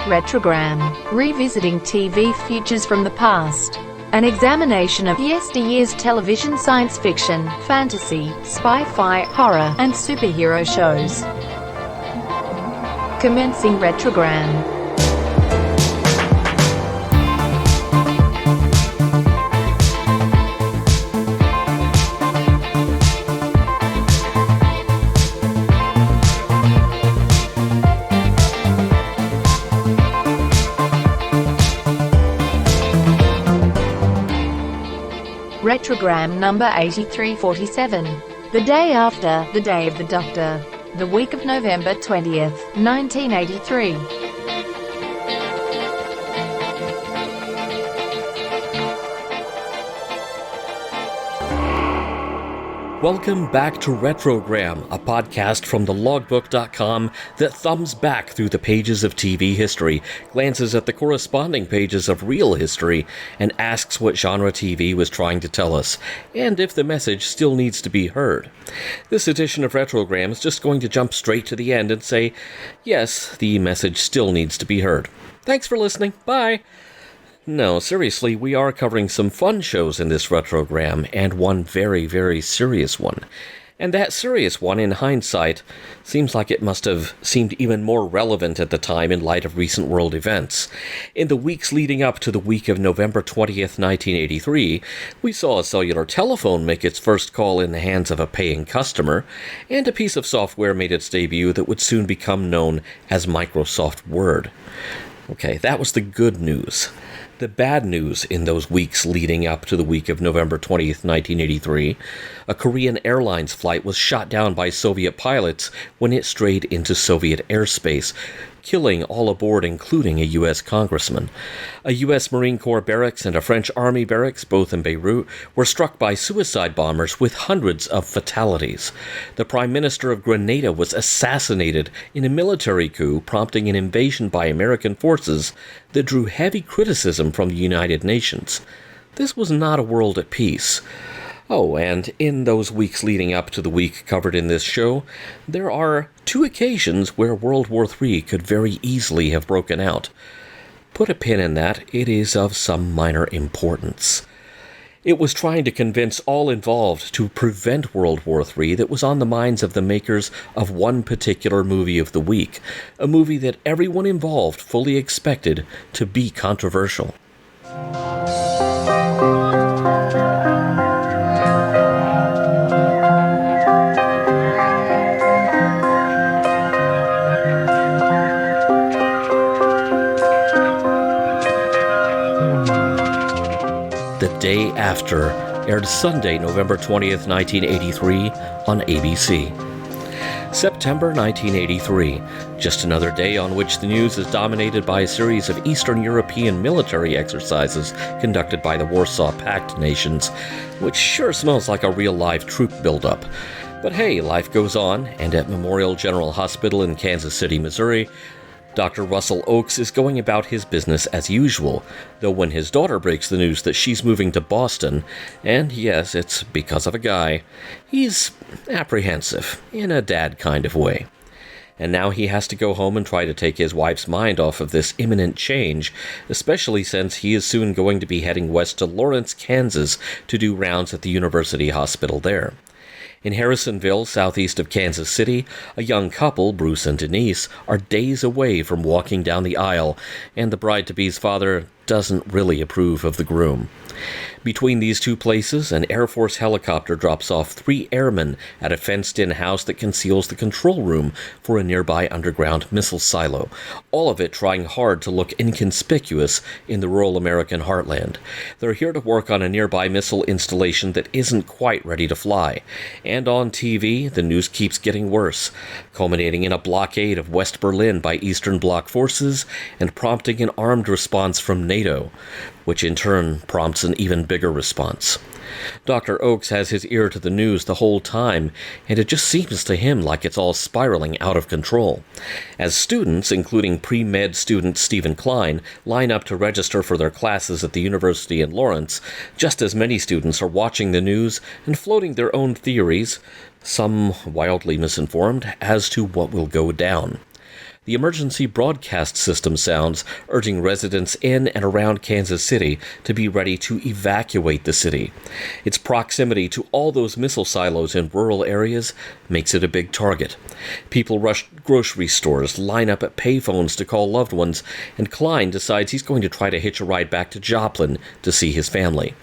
Retrogram, revisiting TV futures from the past. An examination of yesteryear's television science fiction, fantasy, sci-fi, horror, and superhero shows. Commencing Retrogram. Retrogram number 8347. The day after, the day of the Doctor. The week of November 20th, 1983. Welcome back to Retrogram, a podcast from thelogbook.com that thumbs back through the pages of TV history, glances at the corresponding pages of real history, and asks what genre TV was trying to tell us, and if the message still needs to be heard. This edition of Retrogram is just going to jump straight to the end and say, yes, the message still needs to be heard. Thanks for listening. Bye! No, seriously, we are covering some fun shows in this Retrogram, and one very, very serious one. And that serious one, in hindsight, seems like it must have seemed even more relevant at the time in light of recent world events. In the weeks leading up to the week of November 20th, 1983, we saw a cellular telephone make its first call in the hands of a paying customer, and a piece of software made its debut that would soon become known as Microsoft Word. Okay, that was the good news. The bad news in those weeks leading up to the week of November 20th, 1983, a Korean Airlines flight was shot down by Soviet pilots when it strayed into Soviet airspace, killing all aboard, including a U.S. congressman. A U.S. Marine Corps barracks and a French Army barracks, both in Beirut, were struck by suicide bombers with hundreds of fatalities. The Prime Minister of Grenada was assassinated in a military coup, prompting an invasion by American forces that drew heavy criticism from the United Nations. This was not a world at peace. Oh, and in those weeks leading up to the week covered in this show, there are two occasions where World War III could very easily have broken out. Put a pin in that, it is of some minor importance. It was trying to convince all involved to prevent World War III that was on the minds of the makers of one particular movie of the week, a movie that everyone involved fully expected to be controversial. The Day After aired Sunday, November 20th, 1983 on ABC. September 1983, just another day on which the news is dominated by a series of Eastern European military exercises conducted by the Warsaw Pact nations, which sure smells like a real-life troop buildup. But hey, life goes on, and at Memorial General Hospital in Kansas City, Missouri, Dr. Russell Oakes is going about his business as usual, though when his daughter breaks the news that she's moving to Boston, and yes, it's because of a guy, he's apprehensive, in a dad kind of way. And now he has to go home and try to take his wife's mind off of this imminent change, especially since he is soon going to be heading west to Lawrence, Kansas, to do rounds at the University Hospital there. In Harrisonville, southeast of Kansas City, a young couple, Bruce and Denise, are days away from walking down the aisle, and the bride-to-be's father doesn't really approve of the groom. Between these two places, an Air Force helicopter drops off 3 airmen at a fenced-in house that conceals the control room for a nearby underground missile silo, all of it trying hard to look inconspicuous in the rural American heartland. They're here to work on a nearby missile installation that isn't quite ready to fly. And on TV, the news keeps getting worse, culminating in a blockade of West Berlin by Eastern Bloc forces and prompting an armed response from NATO, which in turn prompts an even bigger response. Dr. Oakes has his ear to the news the whole time, and it just seems to him like it's all spiraling out of control. As students, including pre-med student Stephen Klein, line up to register for their classes at the university in Lawrence, just as many students are watching the news and floating their own theories, some wildly misinformed, as to what will go down. The emergency broadcast system sounds, urging residents in and around Kansas City to be ready to evacuate the city. Its proximity to all those missile silos in rural areas makes it a big target. People rush grocery stores, line up at payphones to call loved ones, and Klein decides he's going to try to hitch a ride back to Joplin to see his family.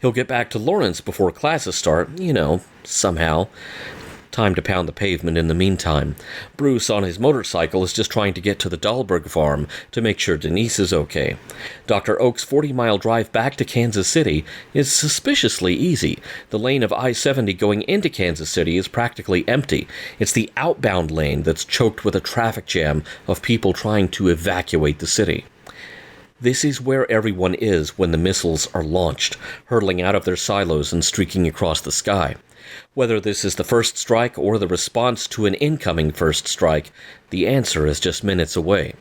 He'll get back to Lawrence before classes start, somehow. Time to pound the pavement in the meantime. Bruce, on his motorcycle, is just trying to get to the Dahlberg farm to make sure Denise is okay. Dr. Oak's 40-mile drive back to Kansas City is suspiciously easy. The lane of I-70 going into Kansas City is practically empty. It's the outbound lane that's choked with a traffic jam of people trying to evacuate the city. This is where everyone is when the missiles are launched, hurtling out of their silos and streaking across the sky. Whether this is the first strike or the response to an incoming first strike, the answer is just minutes away.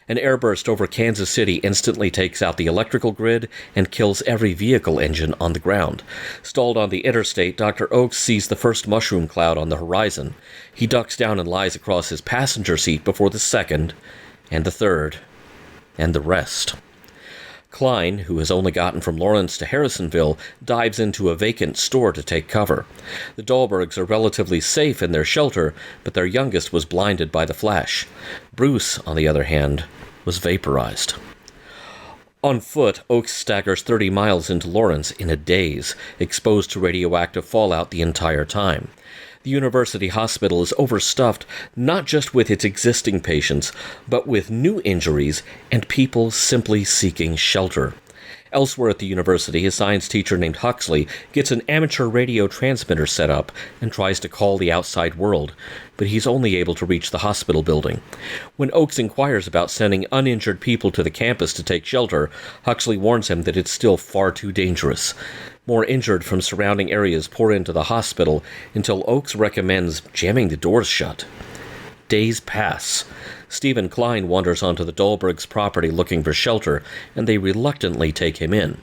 An airburst over Kansas City instantly takes out the electrical grid and kills every vehicle engine on the ground. Stalled on the interstate, Dr. Oakes sees the first mushroom cloud on the horizon. He ducks down and lies across his passenger seat before the second, and the third, and the rest. Klein, who has only gotten from Lawrence to Harrisonville, dives into a vacant store to take cover. The Dahlbergs are relatively safe in their shelter, but their youngest was blinded by the flash. Bruce, on the other hand, was vaporized. On foot, Oakes staggers 30 miles into Lawrence in a daze, exposed to radioactive fallout the entire time. The university hospital is overstuffed not just with its existing patients, but with new injuries and people simply seeking shelter. Elsewhere at the university, a science teacher named Huxley gets an amateur radio transmitter set up and tries to call the outside world, but he's only able to reach the hospital building. When Oakes inquires about sending uninjured people to the campus to take shelter, Huxley warns him that it's still far too dangerous. More injured from surrounding areas pour into the hospital until Oakes recommends jamming the doors shut. Days pass. Stephen Klein wanders onto the Dahlbergs' property looking for shelter, and they reluctantly take him in.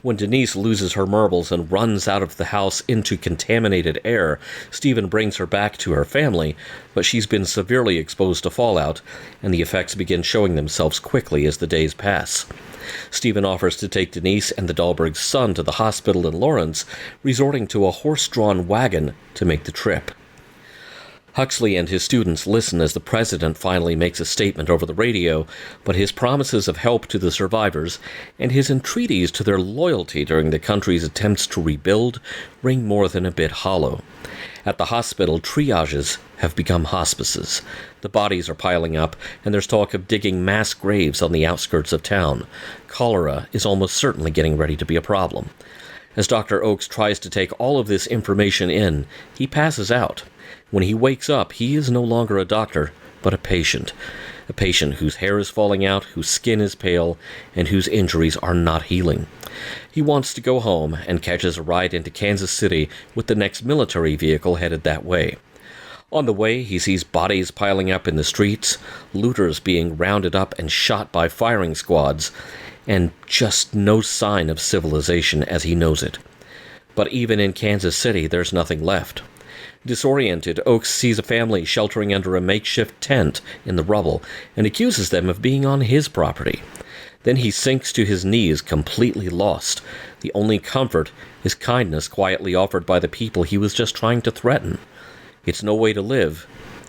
When Denise loses her marbles and runs out of the house into contaminated air, Stephen brings her back to her family, but she's been severely exposed to fallout, and the effects begin showing themselves quickly as the days pass. Stephen offers to take Denise and the Dahlbergs' son to the hospital in Lawrence, resorting to a horse-drawn wagon to make the trip. Huxley and his students listen as the president finally makes a statement over the radio, but his promises of help to the survivors and his entreaties to their loyalty during the country's attempts to rebuild ring more than a bit hollow. At the hospital, triages have become hospices. The bodies are piling up, and there's talk of digging mass graves on the outskirts of town. Cholera is almost certainly getting ready to be a problem. As Dr. Oakes tries to take all of this information in, he passes out. When he wakes up, he is no longer a doctor, but a patient whose hair is falling out, whose skin is pale, and whose injuries are not healing. He wants to go home and catches a ride into Kansas City with the next military vehicle headed that way. On the way, he sees bodies piling up in the streets, looters being rounded up and shot by firing squads, and just no sign of civilization as he knows it. But even in Kansas City, there's nothing left. Disoriented, Oakes sees a family sheltering under a makeshift tent in the rubble and accuses them of being on his property. Then he sinks to his knees, completely lost. The only comfort is kindness quietly offered by the people he was just trying to threaten. It's no way to live,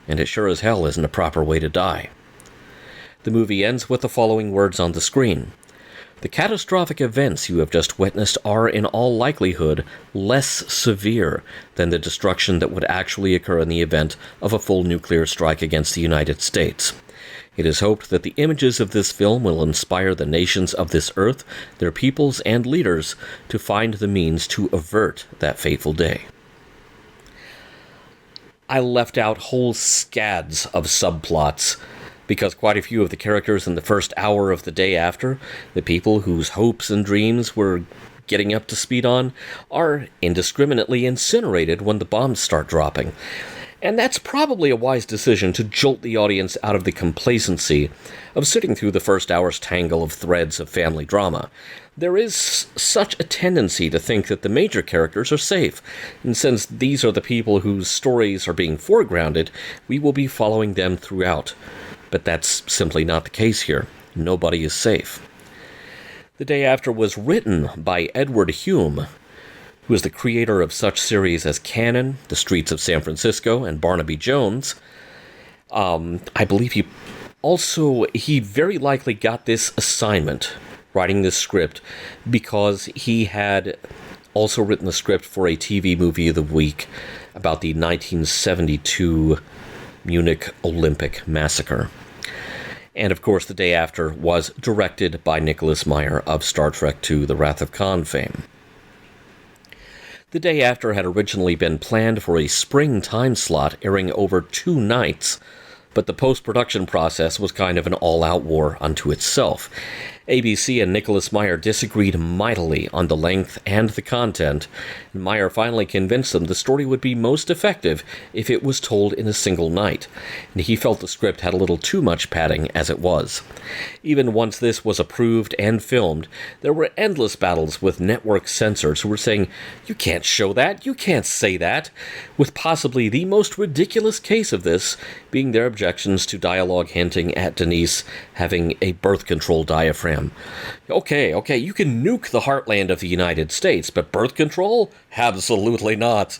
and it sure as hell isn't a proper way to die. The movie ends with the following words on the screen. The catastrophic events you have just witnessed are, in all likelihood, less severe than the destruction that would actually occur in the event of a full nuclear strike against the United States. It is hoped that the images of this film will inspire the nations of this earth, their peoples and leaders, to find the means to avert that fateful day. I left out whole scads of subplots, because quite a few of the characters in the first hour of the day after, the people whose hopes and dreams we're getting up to speed on, are indiscriminately incinerated when the bombs start dropping. And that's probably a wise decision to jolt the audience out of the complacency of sitting through the first hour's tangle of threads of family drama. There is such a tendency to think that the major characters are safe, and since these are the people whose stories are being foregrounded, we will be following them throughout. But that's simply not the case here. Nobody is safe. The Day After was written by Edward Hume, who is the creator of such series as Cannon, The Streets of San Francisco, and Barnaby Jones. I believe he very likely got this assignment, writing this script, because he had also written the script for a TV movie of the week about the 1972 Munich Olympic massacre. And of course, The Day After was directed by Nicholas Meyer of Star Trek II: The Wrath of Khan fame. The Day After had originally been planned for a spring time slot airing over 2 nights, but the post-production process was kind of an all-out war unto itself. ABC and Nicholas Meyer disagreed mightily on the length and the content, and Meyer finally convinced them the story would be most effective if it was told in a single night, and he felt the script had a little too much padding as it was. Even once this was approved and filmed, there were endless battles with network censors who were saying, "You can't show that, you can't say that," with possibly the most ridiculous case of this being their objections to dialogue hinting at Denise having a birth control diaphragm. Okay, you can nuke the heartland of the United States, but birth control? Absolutely not.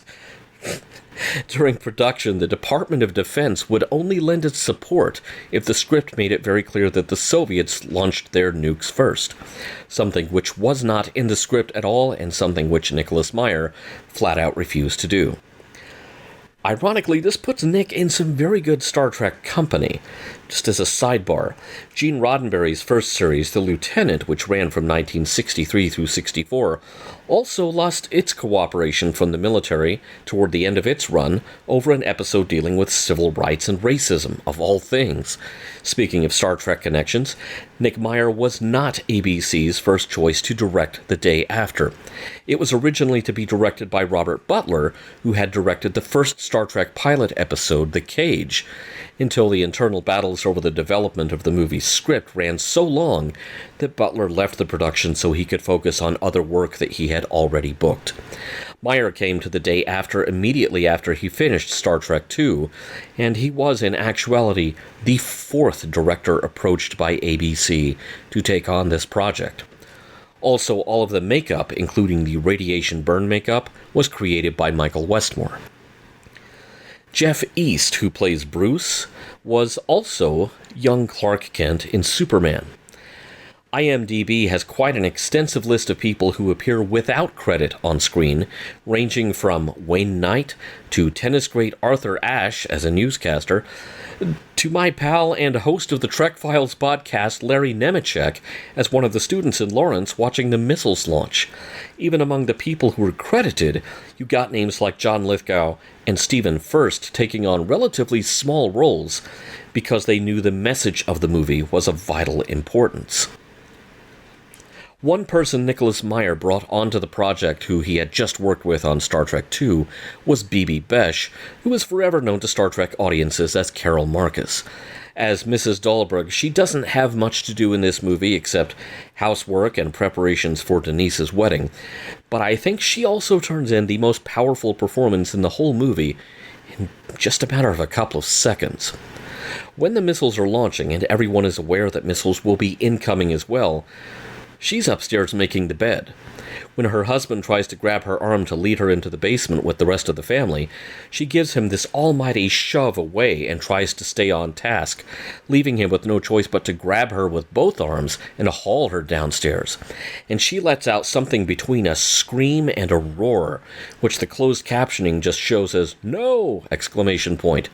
During production, the Department of Defense would only lend its support if the script made it very clear that the Soviets launched their nukes first, something which was not in the script at all and something which Nicholas Meyer flat out refused to do. Ironically, this puts Nick in some very good Star Trek company. Just as a sidebar, Gene Roddenberry's first series, The Lieutenant, which ran from 1963 through 64, also lost its cooperation from the military toward the end of its run over an episode dealing with civil rights and racism, of all things. Speaking of Star Trek connections, Nick Meyer was not ABC's first choice to direct The Day After. It was originally to be directed by Robert Butler, who had directed the first Star Trek pilot episode, The Cage, until the internal battles over the development of the movie's script ran so long that Butler left the production so he could focus on other work that he had already booked. Meyer came to The Day After immediately after he finished Star Trek II, and he was in actuality the 4th director approached by ABC to take on this project. Also, all of the makeup, including the radiation burn makeup, was created by Michael Westmore. Jeff East, who plays Bruce, was also young Clark Kent in Superman. IMDb has quite an extensive list of people who appear without credit on screen, ranging from Wayne Knight to tennis great Arthur Ashe as a newscaster, to my pal and host of the Trek Files podcast, Larry Nemechek, as one of the students in Lawrence watching the missiles launch. Even among the people who were credited, you got names like John Lithgow and Stephen Furst taking on relatively small roles because they knew the message of the movie was of vital importance. One person Nicholas Meyer brought onto the project who he had just worked with on Star Trek II was Bibi Besh, who is forever known to Star Trek audiences as Carol Marcus. As Mrs. Dahlberg, she doesn't have much to do in this movie except housework and preparations for Denise's wedding, but I think she also turns in the most powerful performance in the whole movie in just a matter of a couple of seconds. When the missiles are launching and everyone is aware that missiles will be incoming as well, she's upstairs making the bed. When her husband tries to grab her arm to lead her into the basement with the rest of the family, she gives him this almighty shove away and tries to stay on task, leaving him with no choice but to grab her with both arms and haul her downstairs. And she lets out something between a scream and a roar, which the closed captioning just shows as "No!" exclamation point.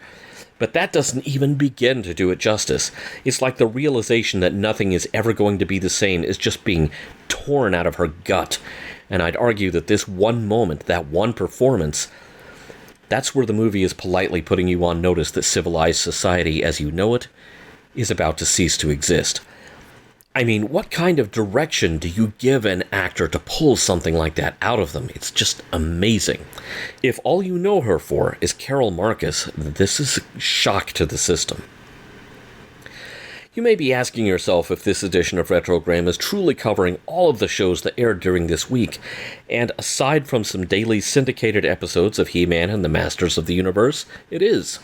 But that doesn't even begin to do it justice. It's like the realization that nothing is ever going to be the same is just being torn out of her gut. And I'd argue that this one moment, that one performance, that's where the movie is politely putting you on notice that civilized society as you know it is about to cease to exist. I mean, what kind of direction do you give an actor to pull something like that out of them? It's just amazing. If all you know her for is Carol Marcus, this is a shock to the system. You may be asking yourself if this edition of Retrogram is truly covering all of the shows that aired during this week, and aside from some daily syndicated episodes of He-Man and the Masters of the Universe, it is.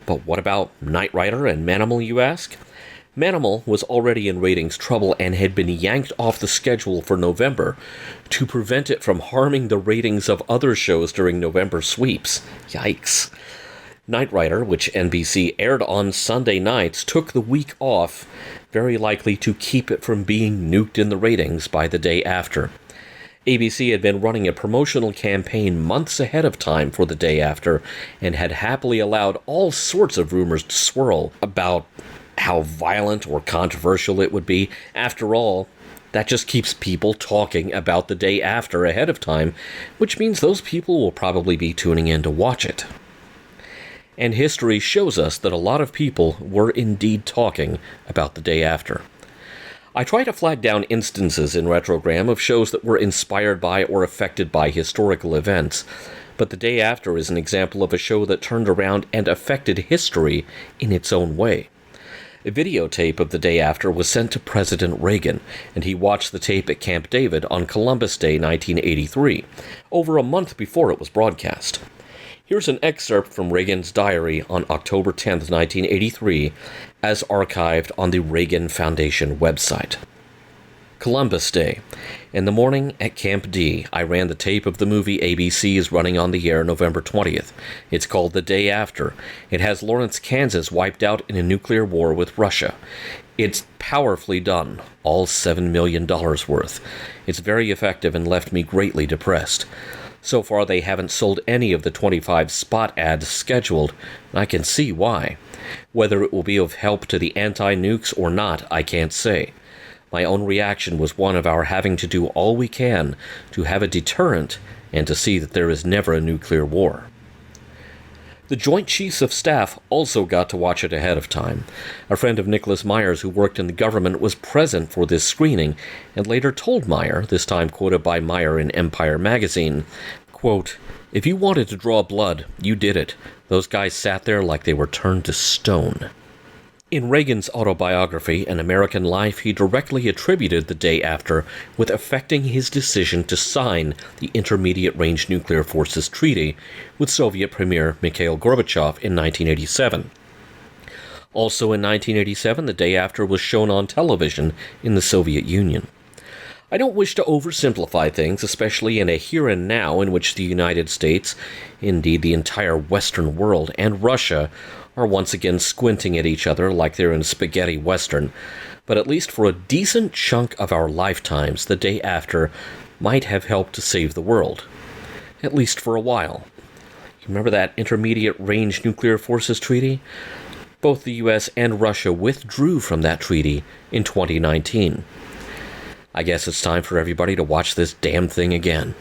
But what about Knight Rider and Manimal, you ask? Manimal was already in ratings trouble and had been yanked off the schedule for November to prevent it from harming the ratings of other shows during November sweeps. Yikes. Knight Rider, which NBC aired on Sunday nights, took the week off, very likely to keep it from being nuked in the ratings by the day after. ABC had been running a promotional campaign months ahead of time for the day after, and had happily allowed all sorts of rumors to swirl about how violent or controversial it would be. After all, that just keeps people talking about the day after ahead of time, which means those people will probably be tuning in to watch it. And history shows us that a lot of people were indeed talking about the day after. I try to flag down instances in Retrogram of shows that were inspired by or affected by historical events, but the day after is an example of a show that turned around and affected history in its own way. A videotape of the day after was sent to President Reagan, and he watched the tape at Camp David on Columbus Day 1983, over a month before it was broadcast. Here's an excerpt from Reagan's diary on October 10, 1983, as archived on the Reagan Foundation website. Columbus Day. In the morning at Camp D, I ran the tape of the movie ABC is running on the air November 20th. It's called The Day After. It has Lawrence, Kansas wiped out in a nuclear war with Russia. It's powerfully done, all $7 million worth. It's very effective and left me greatly depressed. So far, they haven't sold any of the 25 spot ads scheduled, and I can see why. Whether it will be of help to the anti-nukes or not, I can't say. My own reaction was one of our having to do all we can to have a deterrent and to see that there is never a nuclear war. The Joint Chiefs of Staff also got to watch it ahead of time. A friend of Nicholas Meyer's who worked in the government was present for this screening and later told Meyer, this time quoted by Meyer in Empire magazine, quote, "If you wanted to draw blood, you did it. Those guys sat there like they were turned to stone." In Reagan's autobiography, An American Life, he directly attributed the day after with affecting his decision to sign the Intermediate Range Nuclear Forces Treaty with Soviet Premier Mikhail Gorbachev in 1987. Also in 1987, the day after was shown on television in the Soviet Union. I don't wish to oversimplify things, especially in a here and now in which the United States, indeed the entire Western world, and Russia are once again squinting at each other like they're in spaghetti western, but at least for a decent chunk of our lifetimes, the day after might have helped to save the world. At least for a while. You remember that Intermediate Range Nuclear Forces Treaty? Both the US and Russia withdrew from that treaty in 2019. I guess it's time for everybody to watch this damn thing again.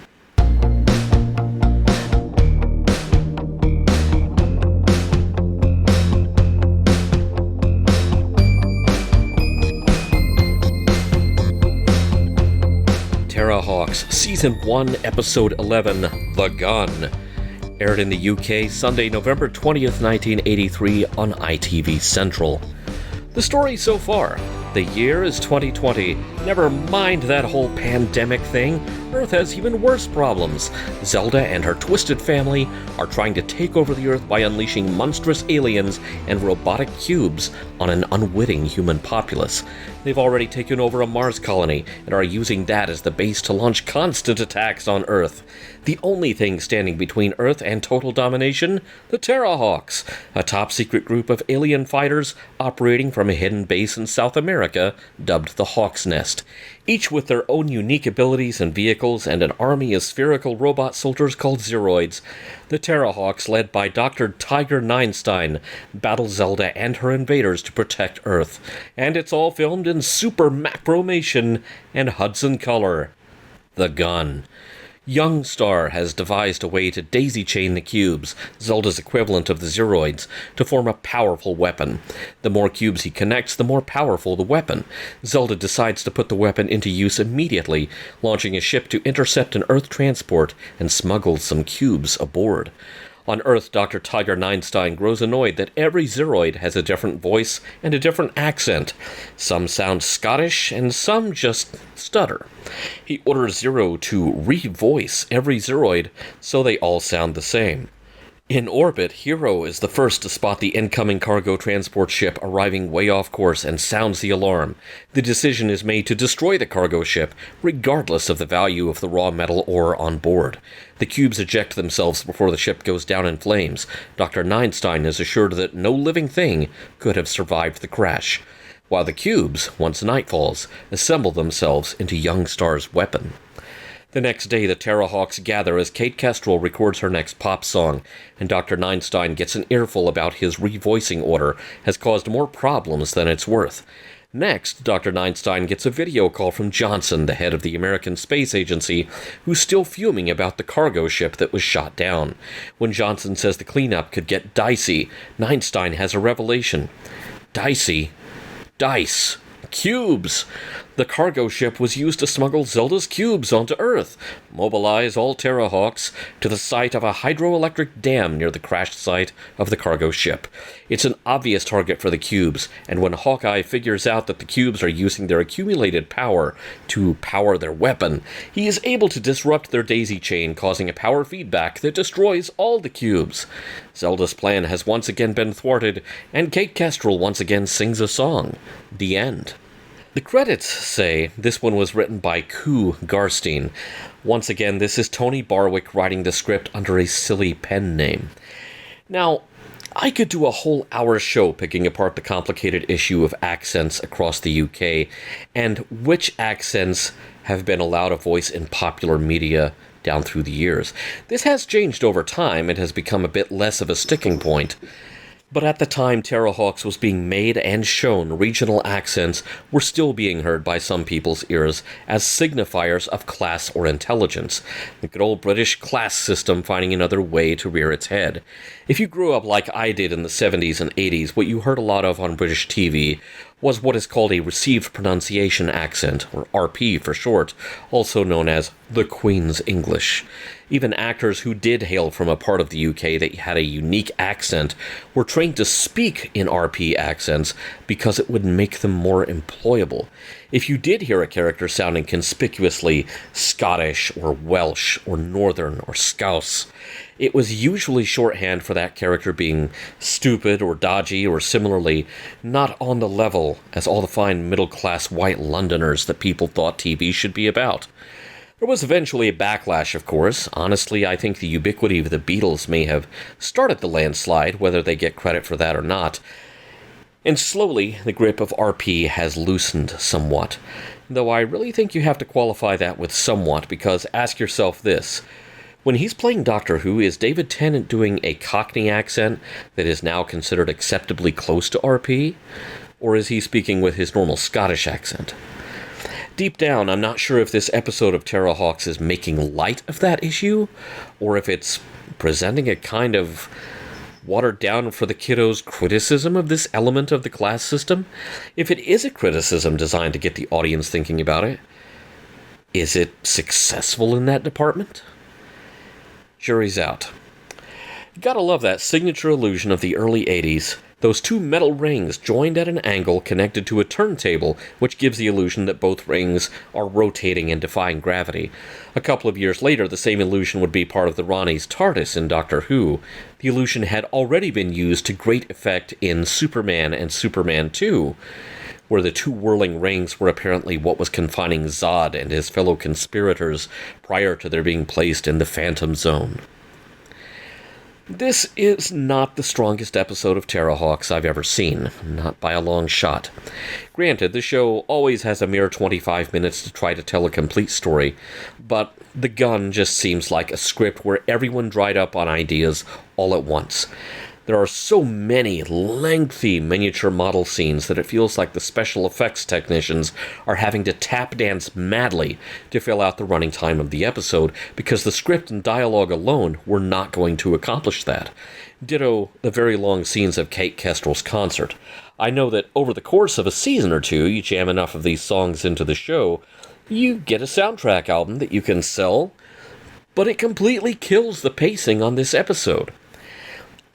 Hawks, Season 1, Episode 11, The Gun, aired in the UK Sunday, November 20th, 1983 on ITV Central. The story so far: the year is 2020. Never mind that whole pandemic thing. Earth has even worse problems. Zelda and her twisted family are trying to take over the Earth by unleashing monstrous aliens and robotic cubes on an unwitting human populace. They've already taken over a Mars colony and are using that as the base to launch constant attacks on Earth. The only thing standing between Earth and total domination? The Terrahawks, a top-secret group of alien fighters operating from a hidden base in South America dubbed the Hawk's Nest. Each with their own unique abilities and vehicles and an army of spherical robot soldiers called Zeroids. The Terrahawks, led by Dr. Tiger Neinstein, battle Zelda and her invaders to protect Earth. And it's all filmed in super macromation and Hudson color. The Gun. Youngstar has devised a way to daisy-chain the cubes, Zelda's equivalent of the Zeroids, to form a powerful weapon. The more cubes he connects, the more powerful the weapon. Zelda decides to put the weapon into use immediately, launching a ship to intercept an Earth transport and smuggle some cubes aboard. On Earth, Dr. Tiger Neinstein grows annoyed that every Zeroid has a different voice and a different accent. Some sound Scottish, and some just stutter. He orders Zero to re-voice every Zeroid so they all sound the same. In orbit, Hero is the first to spot the incoming cargo transport ship arriving way off course and sounds the alarm. The decision is made to destroy the cargo ship, regardless of the value of the raw metal ore on board. The cubes eject themselves before the ship goes down in flames. Dr. Neinstein is assured that no living thing could have survived the crash, while the cubes, once night falls, assemble themselves into Youngstar's weapon. The next day, the Terrahawks gather as Kate Kestrel records her next pop song, and Dr. Neinstein gets an earful about his revoicing order has caused more problems than it's worth. Next, Dr. Neinstein gets a video call from Johnson, the head of the American Space Agency, who's still fuming about the cargo ship that was shot down. When Johnson says the cleanup could get dicey, Neinstein has a revelation. Dicey? Dice. Cubes! The cargo ship was used to smuggle Zelda's cubes onto Earth. Mobilize all Terrahawks to the site of a hydroelectric dam near the crashed site of the cargo ship. It's an obvious target for the cubes, and when Hawkeye figures out that the cubes are using their accumulated power to power their weapon, he is able to disrupt their daisy chain, causing a power feedback that destroys all the cubes. Zelda's plan has once again been thwarted, and Kate Kestrel once again sings a song. The end. The credits say this one was written by Koo Garstein. Once again, this is Tony Barwick writing the script under a silly pen name. Now, I could do a whole hour show picking apart the complicated issue of accents across the UK, and which accents have been allowed a voice in popular media down through the years. This has changed over time and has become a bit less of a sticking point. But at the time Terrahawks was being made and shown, regional accents were still being heard by some people's ears as signifiers of class or intelligence, the good old British class system finding another way to rear its head. If you grew up like I did in the 70s and 80s, what you heard a lot of on British TV was what is called a received pronunciation accent, or RP for short, also known as the Queen's English. Even actors who did hail from a part of the UK that had a unique accent were trained to speak in RP accents because it would make them more employable. If you did hear a character sounding conspicuously Scottish or Welsh or Northern or Scouse, it was usually shorthand for that character being stupid or dodgy or similarly not on the level as all the fine middle-class white Londoners that people thought TV should be about. There was eventually a backlash, of course. Honestly, I think the ubiquity of the Beatles may have started the landslide, whether they get credit for that or not. And slowly, the grip of RP has loosened somewhat. Though I really think you have to qualify that with somewhat, because ask yourself this. When he's playing Doctor Who, is David Tennant doing a Cockney accent that is now considered acceptably close to RP? Or is he speaking with his normal Scottish accent? Deep down, I'm not sure if this episode of Terrahawks is making light of that issue, or if it's presenting a kind of watered down for the kiddos criticism of this element of the class system. If it is a criticism designed to get the audience thinking about it, is it successful in that department? Jury's out. You gotta love that signature illusion of the early 80s. Those two metal rings joined at an angle connected to a turntable, which gives the illusion that both rings are rotating and defying gravity. A couple of years later, the same illusion would be part of the Ronnie's TARDIS in Doctor Who. The illusion had already been used to great effect in Superman and Superman 2, where the two whirling rings were apparently what was confining Zod and his fellow conspirators prior to their being placed in the Phantom Zone. This is not the strongest episode of Terrahawks I've ever seen, not by a long shot. Granted, the show always has a mere 25 minutes to try to tell a complete story, but The Gun just seems like a script where everyone dried up on ideas all at once. There are so many lengthy miniature model scenes that it feels like the special effects technicians are having to tap dance madly to fill out the running time of the episode because the script and dialogue alone were not going to accomplish that. Ditto the very long scenes of Kate Kestrel's concert. I know that over the course of a season or two, you jam enough of these songs into the show, you get a soundtrack album that you can sell, but it completely kills the pacing on this episode.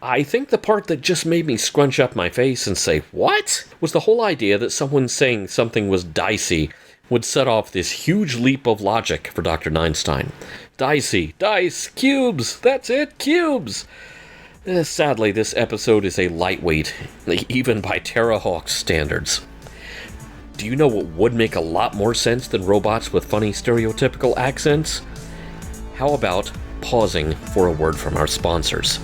I think the part that just made me scrunch up my face and say, "What?" was the whole idea that someone saying something was dicey would set off this huge leap of logic for Dr. Neinstein. Dicey, dice, cubes, that's it, cubes! Sadly, this episode is a lightweight, even by Terrahawk's standards. Do you know what would make a lot more sense than robots with funny stereotypical accents? How about pausing for a word from our sponsors?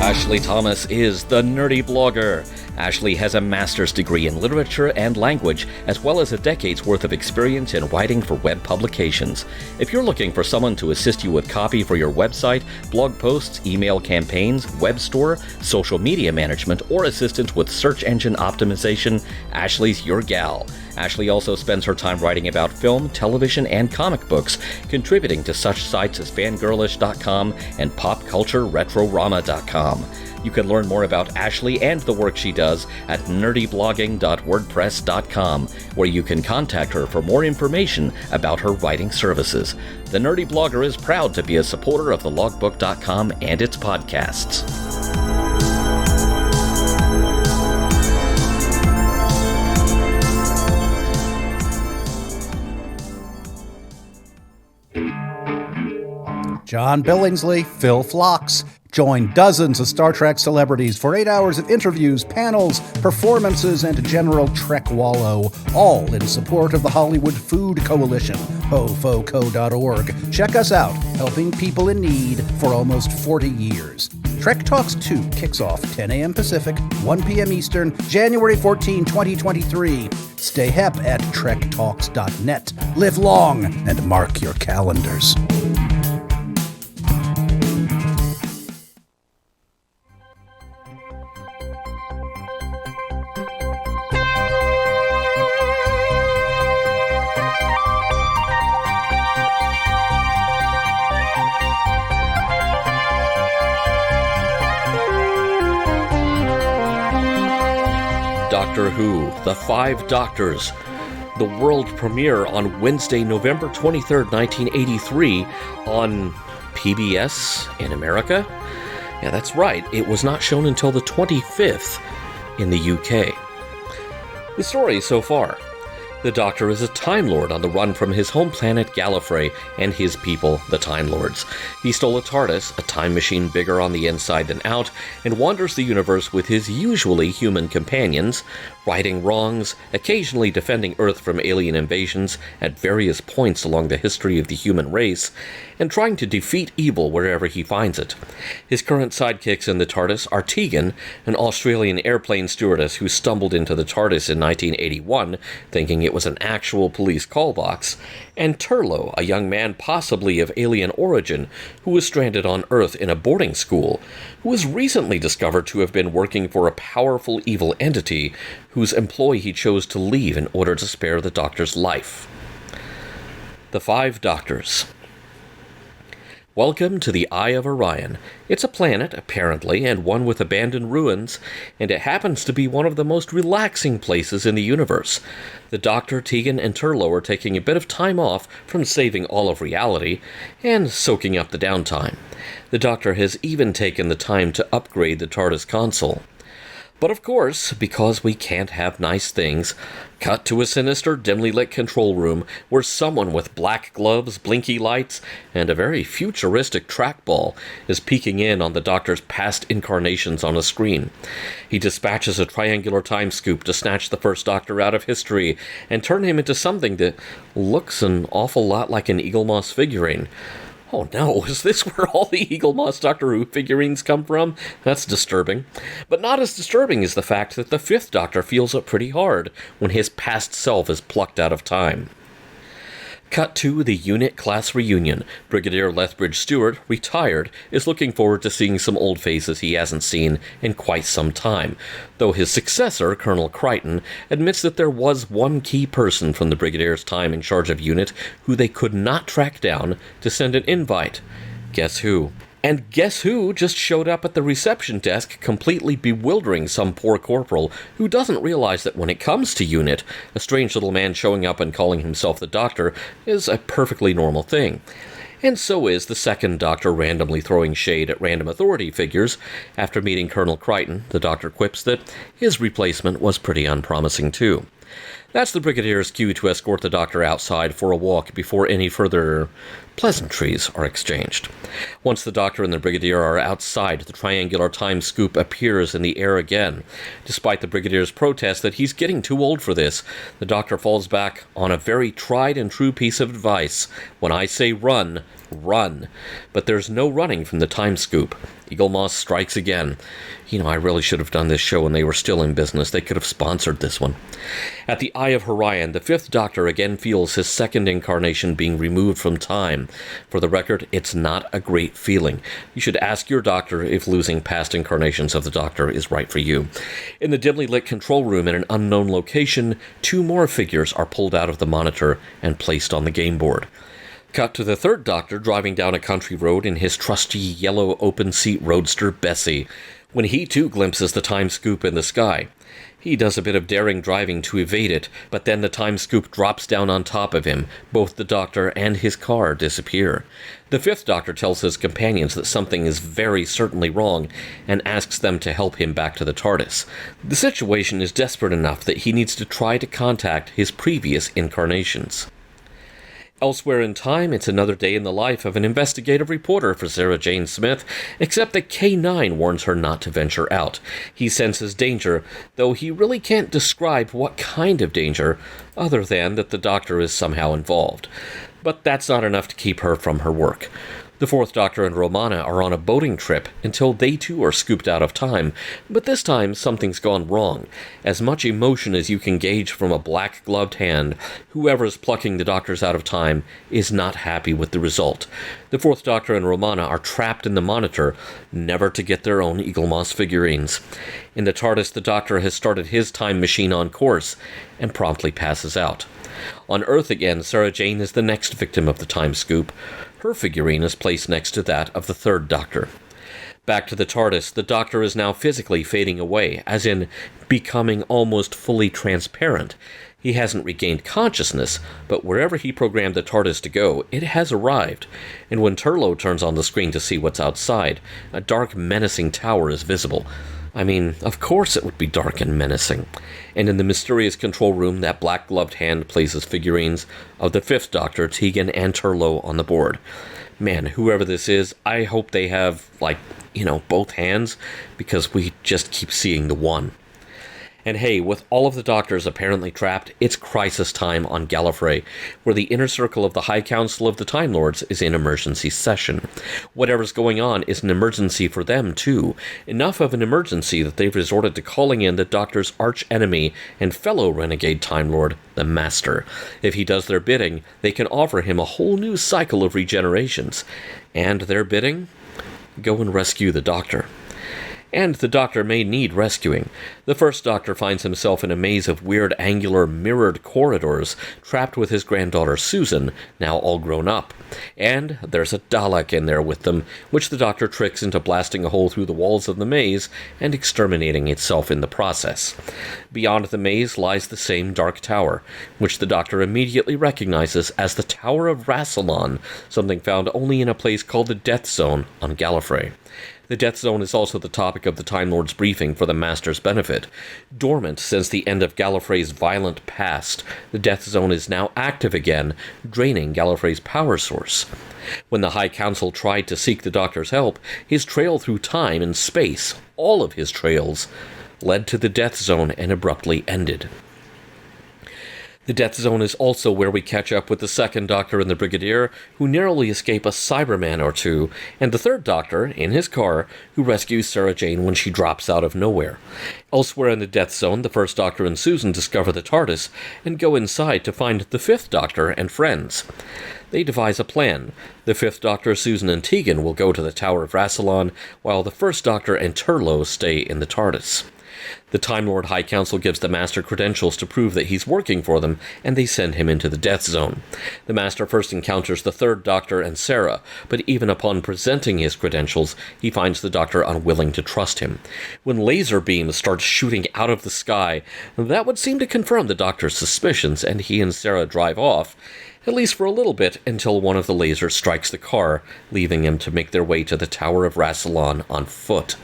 Ashley Thomas is the nerdy blogger. Ashley has a master's degree in literature and language, as well as a decade's worth of experience in writing for web publications. If you're looking for someone to assist you with copy for your website, blog posts, email campaigns, web store, social media management, or assistance with search engine optimization, Ashley's your gal. Ashley also spends her time writing about film, television, and comic books, contributing to such sites as fangirlish.com and popcultureretrorama.com. You can learn more about Ashley and the work she does at nerdyblogging.wordpress.com, where you can contact her for more information about her writing services. The Nerdy Blogger is proud to be a supporter of thelogbook.com and its podcasts. John Billingsley, Phil Phlox. Join dozens of Star Trek celebrities for 8 hours of interviews, panels, performances, and general Trek wallow, all in support of the Hollywood Food Coalition, hofoco.org. Check us out, helping people in need for almost 40 years. Trek Talks 2 kicks off 10 a.m. Pacific, 1 p.m. Eastern, January 14, 2023. Stay hep at trektalks.net. Live long and mark your calendars. Doctor Who, The Five Doctors. The world premiere on Wednesday, November 23rd, 1983 on PBS in America. Yeah, that's right. It was not shown until the 25th in the UK. The story so far. The Doctor is a Time Lord on the run from his home planet Gallifrey and his people, the Time Lords. He stole a TARDIS, a time machine bigger on the inside than out, and wanders the universe with his usually human companions, righting wrongs, occasionally defending Earth from alien invasions at various points along the history of the human race, and trying to defeat evil wherever he finds it. His current sidekicks in the TARDIS are Tegan, an Australian airplane stewardess who stumbled into the TARDIS in 1981, thinking it was an actual police call box, and Turlo, a young man possibly of alien origin, who was stranded on Earth in a boarding school, who was recently discovered to have been working for a powerful evil entity whose employ he chose to leave in order to spare the Doctor's life. The Five Doctors. Welcome to the Eye of Orion. It's a planet, apparently, and one with abandoned ruins, and it happens to be one of the most relaxing places in the universe. The Doctor, Tegan, and Turlo are taking a bit of time off from saving all of reality, and soaking up the downtime. The Doctor has even taken the time to upgrade the TARDIS console. But of course, because we can't have nice things, cut to a sinister, dimly lit control room where someone with black gloves, blinky lights, and a very futuristic trackball is peeking in on the Doctor's past incarnations on a screen. He dispatches a triangular time scoop to snatch the First Doctor out of history and turn him into something that looks an awful lot like an Eaglemoss figurine. Oh no, is this where all the Eaglemoss Doctor Who figurines come from? That's disturbing. But not as disturbing as the fact that the Fifth Doctor feels it pretty hard when his past self is plucked out of time. Cut to the unit class reunion. Brigadier Lethbridge Stewart, retired, is looking forward to seeing some old faces he hasn't seen in quite some time, though his successor, Colonel Crichton, admits that there was one key person from the Brigadier's time in charge of unit who they could not track down to send an invite. Guess who? And guess who just showed up at the reception desk, completely bewildering some poor corporal who doesn't realize that when it comes to unit, a strange little man showing up and calling himself the Doctor is a perfectly normal thing. And so is the second Doctor randomly throwing shade at random authority figures. After meeting Colonel Crichton, the Doctor quips that his replacement was pretty unpromising too. That's the Brigadier's cue to escort the Doctor outside for a walk before any further pleasantries are exchanged. Once the Doctor and the Brigadier are outside, the triangular time scoop appears in the air again. Despite the Brigadier's protest that he's getting too old for this, the Doctor falls back on a very tried and true piece of advice. When I say run, run. But there's no running from the time scoop. Eaglemoss strikes again. I really should have done this show when they were still in business. They could have sponsored this one. At the Eye of Orion, the fifth Doctor again feels his second incarnation being removed from time. For the record, it's not a great feeling. You should ask your doctor if losing past incarnations of the Doctor is right for you. In the dimly lit control room in an unknown location, 2 more figures are pulled out of the monitor and placed on the game board. Cut to the third Doctor driving down a country road in his trusty yellow open-seat roadster Bessie, when he too glimpses the time scoop in the sky. He does a bit of daring driving to evade it, but then the time scoop drops down on top of him. Both the Doctor and his car disappear. The fifth Doctor tells his companions that something is very certainly wrong and asks them to help him back to the TARDIS. The situation is desperate enough that he needs to try to contact his previous incarnations. Elsewhere in time, it's another day in the life of an investigative reporter for Sarah Jane Smith, except that K9 warns her not to venture out. He senses danger, though he really can't describe what kind of danger, other than that the Doctor is somehow involved. But that's not enough to keep her from her work. The fourth Doctor and Romana are on a boating trip until they too are scooped out of time, but this time something's gone wrong. As much emotion as you can gauge from a black-gloved hand, whoever's plucking the Doctors out of time is not happy with the result. The fourth Doctor and Romana are trapped in the monitor, never to get their own Eaglemoss figurines. In the TARDIS, the Doctor has started his time machine on course and promptly passes out. On Earth again, Sarah Jane is the next victim of the time scoop. Her figurine is placed next to that of the third Doctor. Back to the TARDIS, the Doctor is now physically fading away, as in becoming almost fully transparent. He hasn't regained consciousness, but wherever he programmed the TARDIS to go, it has arrived. And when Turlough turns on the screen to see what's outside, a dark, menacing tower is visible. I mean, of course it would be dark and menacing. And in the mysterious control room, that black-gloved hand places figurines of the fifth Doctor, Tegan, and Turlough on the board. Man, whoever this is, I hope they have, both hands, because we just keep seeing the one. And hey, with all of the Doctors apparently trapped, it's crisis time on Gallifrey, where the inner circle of the High Council of the Time Lords is in emergency session. Whatever's going on is an emergency for them, too. Enough of an emergency that they've resorted to calling in the Doctor's arch-enemy and fellow renegade Time Lord, the Master. If he does their bidding, they can offer him a whole new cycle of regenerations. And their bidding? Go and rescue the Doctor. And the Doctor may need rescuing. The first Doctor finds himself in a maze of weird, angular, mirrored corridors, trapped with his granddaughter Susan, now all grown up. And there's a Dalek in there with them, which the Doctor tricks into blasting a hole through the walls of the maze and exterminating itself in the process. Beyond the maze lies the same dark tower, which the Doctor immediately recognizes as the Tower of Rassilon, something found only in a place called the Death Zone on Gallifrey. The Death Zone is also the topic of the Time Lord's briefing for the Master's benefit. Dormant since the end of Gallifrey's violent past, the Death Zone is now active again, draining Gallifrey's power source. When the High Council tried to seek the Doctor's help, his trail through time and space, all of his trails, led to the Death Zone and abruptly ended. The Death Zone is also where we catch up with the second Doctor and the Brigadier, who narrowly escape a Cyberman or two, and the third Doctor, in his car, who rescues Sarah Jane when she drops out of nowhere. Elsewhere in the Death Zone, the first Doctor and Susan discover the TARDIS and go inside to find the fifth Doctor and friends. They devise a plan. The fifth Doctor, Susan, and Tegan will go to the Tower of Rassilon, while the first Doctor and Turlough stay in the TARDIS. The Time Lord High Council gives the Master credentials to prove that he's working for them, and they send him into the Death Zone. The Master first encounters the third Doctor and Sarah, but even upon presenting his credentials, he finds the Doctor unwilling to trust him. When laser beams start shooting out of the sky, that would seem to confirm the Doctor's suspicions, and he and Sarah drive off, at least for a little bit, until one of the lasers strikes the car, leaving them to make their way to the Tower of Rassilon on foot.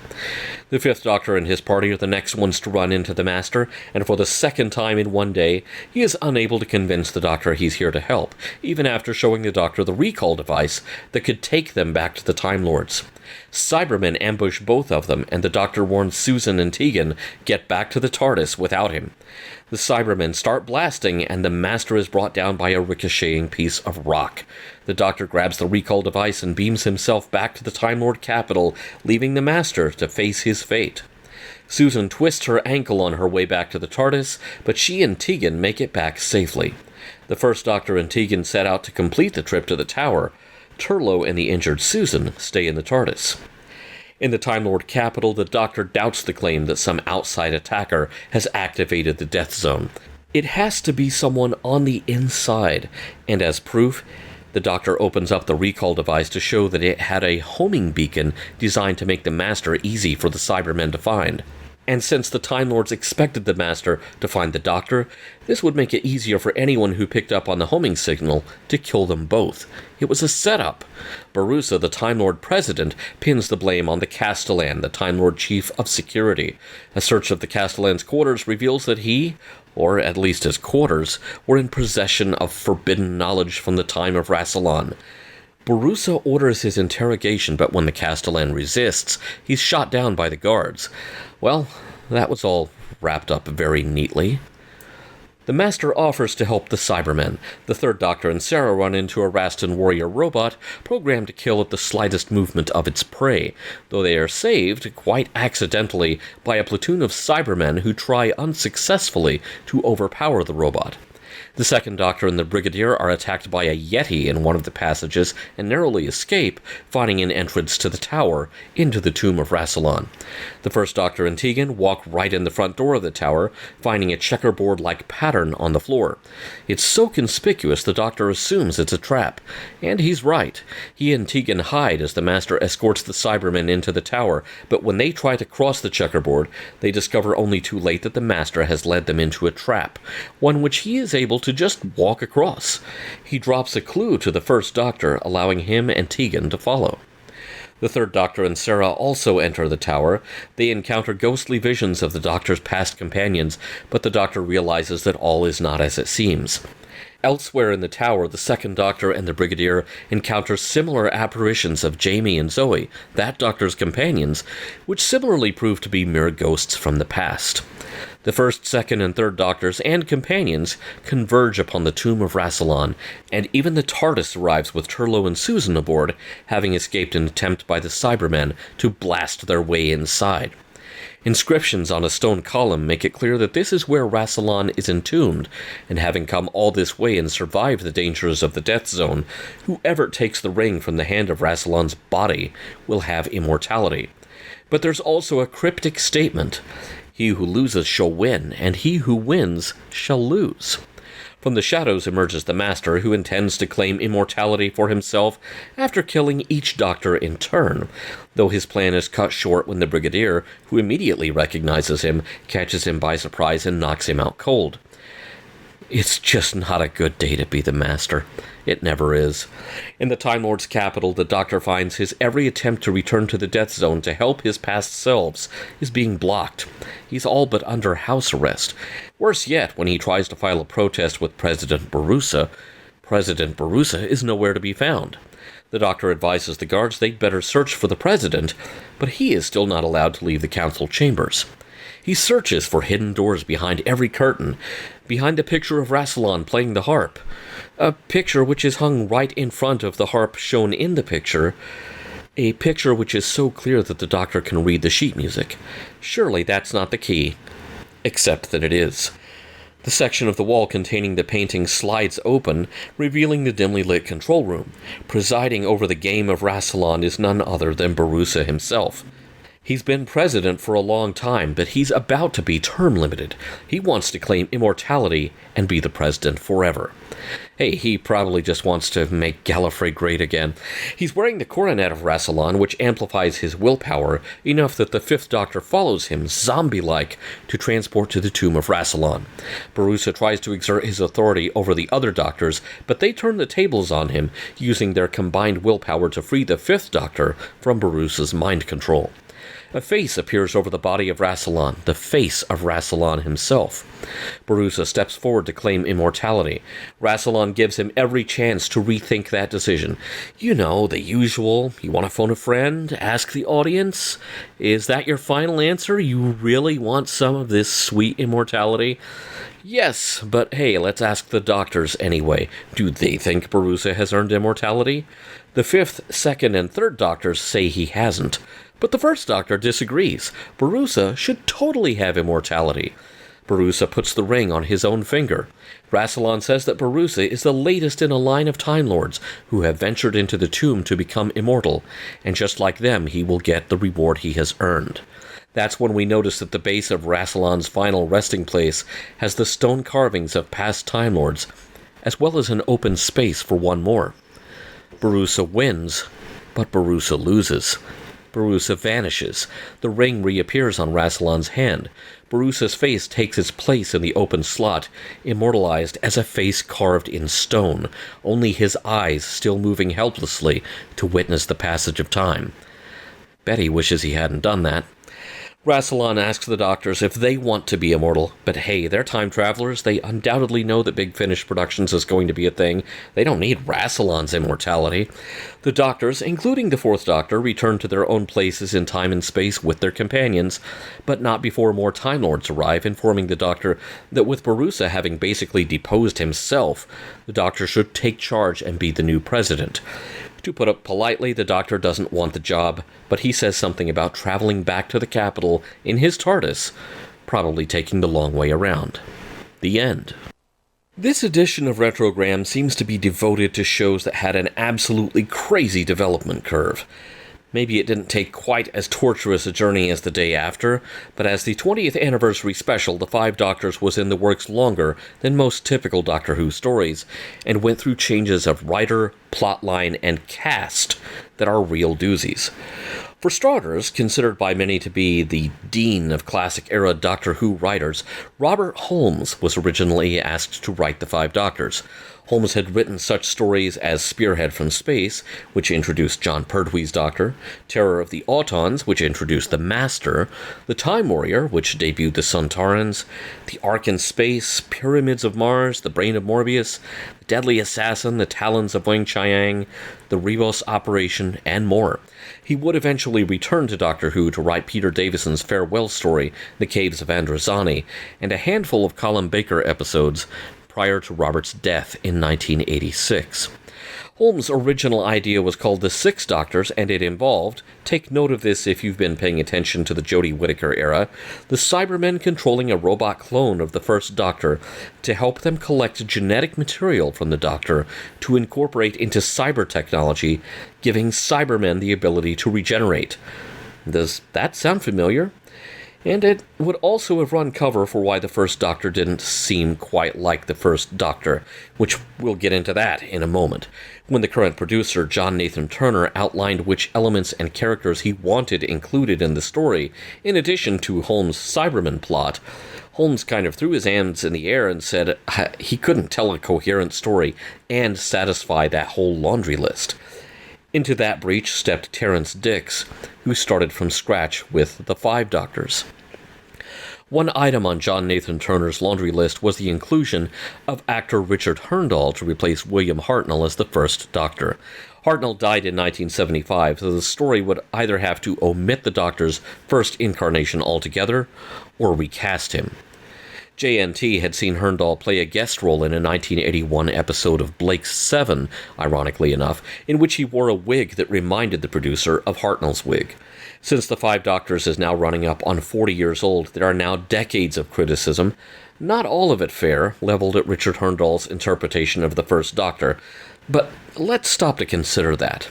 The Fifth Doctor and his party are the next ones to run into the Master, and for the second time in one day, he is unable to convince the Doctor he's here to help, even after showing the Doctor the recall device that could take them back to the Time Lords. Cybermen ambush both of them, and the Doctor warns Susan and Tegan get back to the TARDIS without him. The Cybermen start blasting, and the Master is brought down by a ricocheting piece of rock. The Doctor grabs the recall device and beams himself back to the Time Lord capital, leaving the Master to face his fate. Susan twists her ankle on her way back to the TARDIS, but she and Tegan make it back safely. The First Doctor and Tegan set out to complete the trip to the Tower. Turlough and the injured Susan stay in the TARDIS. In the Time Lord capital, the Doctor doubts the claim that some outside attacker has activated the Death Zone. It has to be someone on the inside, and as proof, the Doctor opens up the recall device to show that it had a homing beacon designed to make the Master easy for the Cybermen to find. And since the Time Lords expected the Master to find the Doctor, this would make it easier for anyone who picked up on the homing signal to kill them both. It was a setup. Borusa, the Time Lord President, pins the blame on the Castellan, the Time Lord Chief of Security. A search of the Castellan's quarters reveals that he, or at least his quarters, were in possession of forbidden knowledge from the time of Rassilon. Borusa orders his interrogation, but when the Castellan resists, he's shot down by the guards. Well, that was all wrapped up very neatly. The Master offers to help the Cybermen. The Third Doctor and Sarah run into a Rastan warrior robot programmed to kill at the slightest movement of its prey, though they are saved, quite accidentally, by a platoon of Cybermen who try unsuccessfully to overpower the robot. The Second Doctor and the Brigadier are attacked by a Yeti in one of the passages and narrowly escape, finding an entrance to the tower, into the tomb of Rassilon. The First Doctor and Tegan walk right in the front door of the tower, finding a checkerboard-like pattern on the floor. It's so conspicuous the Doctor assumes it's a trap, and he's right. He and Tegan hide as the Master escorts the Cybermen into the tower, but when they try to cross the checkerboard, they discover only too late that the Master has led them into a trap, one which he is able to just walk across. He drops a clue to the First Doctor, allowing him and Tegan to follow. The Third Doctor and Sarah also enter the tower. They encounter ghostly visions of the Doctor's past companions, but the Doctor realizes that all is not as it seems. Elsewhere in the tower, the Second Doctor and the Brigadier encounter similar apparitions of Jamie and Zoe, that Doctor's companions, which similarly prove to be mere ghosts from the past. The First, Second, and Third Doctors and companions converge upon the tomb of Rassilon, and even the TARDIS arrives with Turlough and Susan aboard, having escaped an attempt by the Cybermen to blast their way inside. Inscriptions on a stone column make it clear that this is where Rassilon is entombed, and having come all this way and survived the dangers of the Death Zone, whoever takes the ring from the hand of Rassilon's body will have immortality. But there's also a cryptic statement: he who loses shall win, and he who wins shall lose. From the shadows emerges the Master, who intends to claim immortality for himself after killing each Doctor in turn, though his plan is cut short when the Brigadier, who immediately recognizes him, catches him by surprise and knocks him out cold. It's just not a good day to be the Master. It never is. In the Time Lord's capital, the Doctor finds his every attempt to return to the Death Zone to help his past selves is being blocked. He's all but under house arrest. Worse yet, when he tries to file a protest with President Borusa is nowhere to be found. The Doctor advises the guards they'd better search for the President, but he is still not allowed to leave the Council chambers. He searches for hidden doors behind every curtain, behind a picture of Rassilon playing the harp, a picture which is hung right in front of the harp shown in the picture, a picture which is so clear that the Doctor can read the sheet music. Surely that's not the key, except that it is. The section of the wall containing the painting slides open, revealing the dimly lit control room. Presiding over the game of Rassilon is none other than Borusa himself. He's been president for a long time, but he's about to be term limited. He wants to claim immortality and be the president forever. Hey, he probably just wants to make Gallifrey great again. He's wearing the coronet of Rassilon, which amplifies his willpower enough that the Fifth Doctor follows him, zombie-like, to transport to the tomb of Rassilon. Borusa tries to exert his authority over the other Doctors, but they turn the tables on him, using their combined willpower to free the Fifth Doctor from Borusa's mind control. A face appears over the body of Rassilon, the face of Rassilon himself. Borusa steps forward to claim immortality. Rassilon gives him every chance to rethink that decision. You know, the usual, you want to phone a friend, ask the audience, is that your final answer? You really want some of this sweet immortality? Yes, but hey, let's ask the doctors anyway. Do they think Borusa has earned immortality? The 5th, 2nd, and 3rd doctors say he hasn't. But the 1st doctor disagrees. Borusa should totally have immortality. Borusa puts the ring on his own finger. Rassilon says that Borusa is the latest in a line of Time Lords who have ventured into the tomb to become immortal, and just like them, he will get the reward he has earned. That's when we notice that the base of Rassilon's final resting place has the stone carvings of past Time Lords, as well as an open space for one more. Borusa wins, but Borusa loses. Borusa vanishes. The ring reappears on Rassilon's hand. Borusa's face takes its place in the open slot, immortalized as a face carved in stone, only his eyes still moving helplessly to witness the passage of time. Betty wishes he hadn't done that. Rassilon asks the doctors if they want to be immortal, but hey, they're time travelers. They undoubtedly know that Big Finish Productions is going to be a thing. They don't need Rassilon's immortality. The doctors, including the 4th Doctor, return to their own places in time and space with their companions, but not before more Time Lords arrive, informing the Doctor that with Borusa having basically deposed himself, the Doctor should take charge and be the new president. To put it politely, the Doctor doesn't want the job, but he says something about traveling back to the capital in his TARDIS, probably taking the long way around. The end. This edition of Retrogram seems to be devoted to shows that had an absolutely crazy development curve. Maybe it didn't take quite as torturous a journey as The Day After, but as the 20th anniversary special, The Five Doctors was in the works longer than most typical Doctor Who stories, and went through changes of writer, plotline, and cast that are real doozies. For starters, considered by many to be the dean of classic-era Doctor Who writers, Robert Holmes was originally asked to write The Five Doctors. Holmes had written such stories as Spearhead from Space, which introduced John Pertwee's Doctor, Terror of the Autons, which introduced the Master, The Time Warrior, which debuted the Sontarans, The Ark in Space, Pyramids of Mars, The Brain of Morbius, The Deadly Assassin, The Talons of Wang Chiang, The Rebos Operation, and more. He would eventually return to Doctor Who to write Peter Davison's farewell story, The Caves of Androzani, and a handful of Colin Baker episodes prior to Robert's death in 1986. Holmes' original idea was called The Six Doctors, and it involved, take note of this if you've been paying attention to the Jodie Whittaker era, the Cybermen controlling a robot clone of the First Doctor to help them collect genetic material from the Doctor to incorporate into cyber technology, giving Cybermen the ability to regenerate. Does that sound familiar? And it would also have run cover for why the First Doctor didn't seem quite like the First Doctor, which we'll get into that in a moment. When the current producer, John Nathan Turner, outlined which elements and characters he wanted included in the story, in addition to Holmes' Cyberman plot, Holmes kind of threw his hands in the air and said he couldn't tell a coherent story and satisfy that whole laundry list. Into that breach stepped Terrence Dicks, who started from scratch with The Five Doctors. One item on John Nathan Turner's laundry list was the inclusion of actor Richard Hurndall to replace William Hartnell as the First Doctor. Hartnell died in 1975, so the story would either have to omit the Doctor's first incarnation altogether, or recast him. JNT had seen Hurndall play a guest role in a 1981 episode of Blake's Seven, ironically enough, in which he wore a wig that reminded the producer of Hartnell's wig. Since The Five Doctors is now running up on 40 years old, there are now decades of criticism, not all of it fair, leveled at Richard Hurndall's interpretation of the First Doctor. But let's stop to consider that.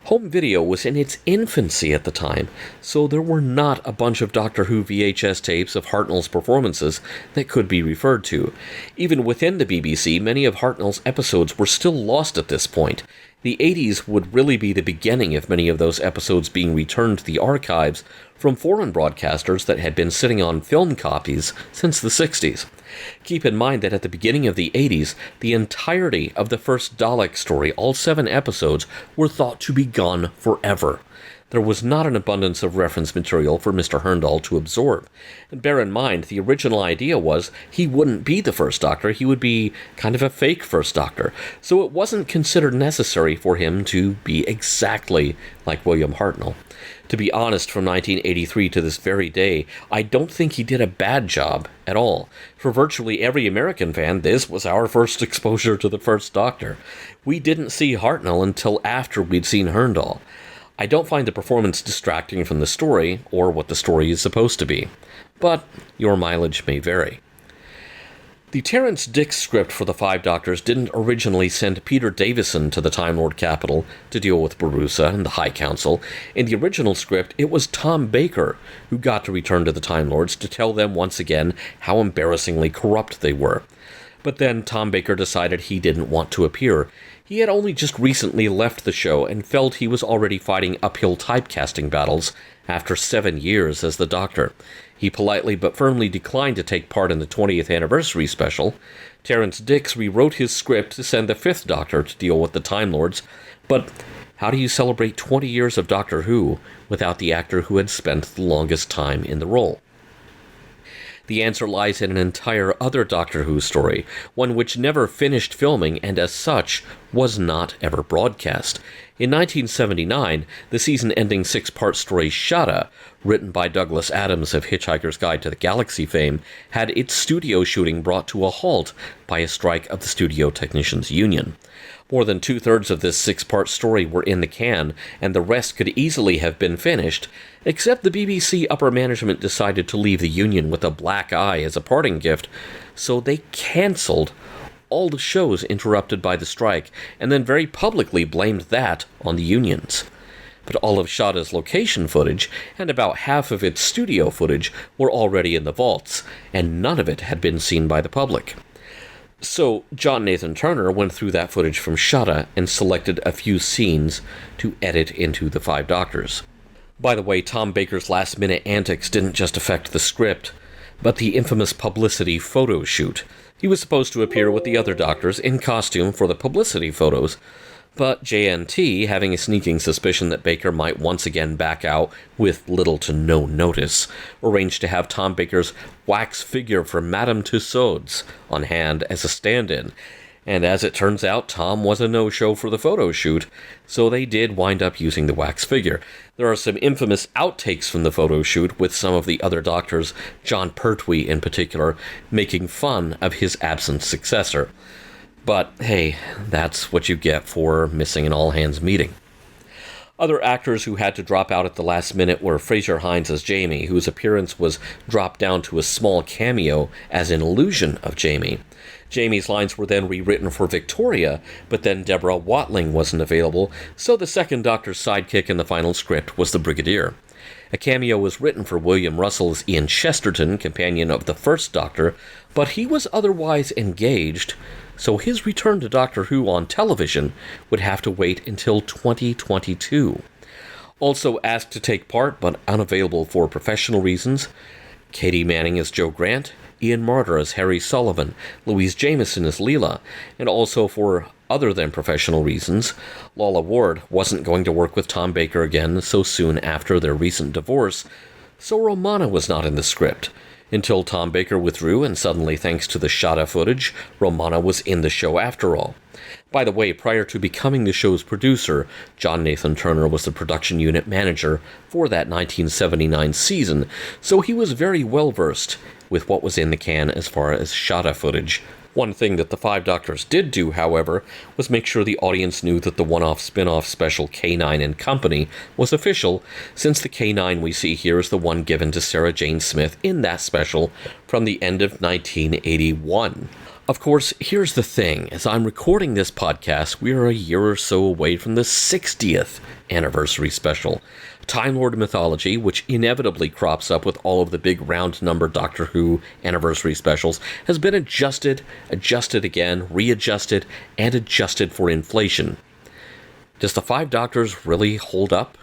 Home video was in its infancy at the time, so there were not a bunch of Doctor Who VHS tapes of Hartnell's performances that could be referred to. Even within the BBC, many of Hartnell's episodes were still lost at this point. The 80s would really be the beginning of many of those episodes being returned to the archives from foreign broadcasters that had been sitting on film copies since the 60s. Keep in mind that at the beginning of the 80s, the entirety of the first Dalek story, all 7 episodes, were thought to be gone forever. there was not an abundance of reference material for Mr. Hurndall to absorb. And bear in mind, the original idea was he wouldn't be the first Doctor, he would be kind of a fake first Doctor. So it wasn't considered necessary for him to be exactly like William Hartnell. To be honest, from 1983 to this very day, I don't think he did a bad job at all. For virtually every American fan, this was our first exposure to the first Doctor. We didn't see Hartnell until after we'd seen Hurndall. I don't find the performance distracting from the story, or what the story is supposed to be. But your mileage may vary. The Terrance Dicks script for the Five Doctors didn't originally send Peter Davison to the Time Lord capital to deal with Borusa and the High Council. In the original script, it was Tom Baker who got to return to the Time Lords to tell them once again how embarrassingly corrupt they were. But then Tom Baker decided he didn't want to appear. He had only just recently left the show and felt he was already fighting uphill typecasting battles after 7 years as the Doctor. He politely but firmly declined to take part in the 20th anniversary special. Terrance Dicks rewrote his script to send the 5th Doctor to deal with the Time Lords. But how do you celebrate 20 years of Doctor Who without the actor who had spent the longest time in the role? The answer lies in an entire other Doctor Who story, one which never finished filming and as such was not ever broadcast. In 1979, the season-ending 6-part story Shada, written by Douglas Adams of Hitchhiker's Guide to the Galaxy fame, had its studio shooting brought to a halt by a strike of the Studio Technicians Union. More than 2/3 of this 6-part story were in the can, and the rest could easily have been finished, except the BBC upper management decided to leave the union with a black eye as a parting gift, so they cancelled all the shows interrupted by the strike, and then very publicly blamed that on the unions. But all of Shada's location footage, and about half of its studio footage, were already in the vaults, and none of it had been seen by the public. So John Nathan Turner went through that footage from Shada and selected a few scenes to edit into the Five Doctors. By the way, Tom Baker's last-minute antics didn't just affect the script, but the infamous publicity photo shoot. He was supposed to appear with the other Doctors in costume for the publicity photos, but JNT, having a sneaking suspicion that Baker might once again back out with little to no notice, arranged to have Tom Baker's wax figure for Madame Tussauds on hand as a stand-in. And as it turns out, Tom was a no-show for the photo shoot, so they did wind up using the wax figure. There are some infamous outtakes from the photo shoot with some of the other Doctors, John Pertwee in particular, making fun of his absent successor. But hey, that's what you get for missing an all-hands meeting. Other actors who had to drop out at the last minute were Fraser Hines as Jamie, whose appearance was dropped down to a small cameo as an illusion of Jamie. Jamie's lines were then rewritten for Victoria, but then Deborah Watling wasn't available, so the second Doctor's sidekick in the final script was the Brigadier. A cameo was written for William Russell's Ian Chesterton, companion of the first Doctor, but he was otherwise engaged, so his return to Doctor Who on television would have to wait until 2022. Also asked to take part, but unavailable for professional reasons, Katie Manning as Jo Grant, Ian Marter as Harry Sullivan, Louise Jameson as Leela, and also for other than professional reasons, Lola Ward wasn't going to work with Tom Baker again so soon after their recent divorce, so Romana was not in the script. Until Tom Baker withdrew, and suddenly, thanks to the Shada footage, Romana was in the show after all. By the way, prior to becoming the show's producer, John Nathan Turner was the production unit manager for that 1979 season, so he was very well versed with what was in the can as far as Shada footage. One thing that the Five Doctors did do, however, was make sure the audience knew that the one-off spin-off special K9 and Company was official, since the K9 we see here is the one given to Sarah Jane Smith in that special from the end of 1981. Of course, here's the thing. As I'm recording this podcast, we are a year or so away from the 60th anniversary special. Time Lord mythology, which inevitably crops up with all of the big round number Doctor Who anniversary specials, has been adjusted again, readjusted, and adjusted for inflation. Does the Five Doctors really hold up?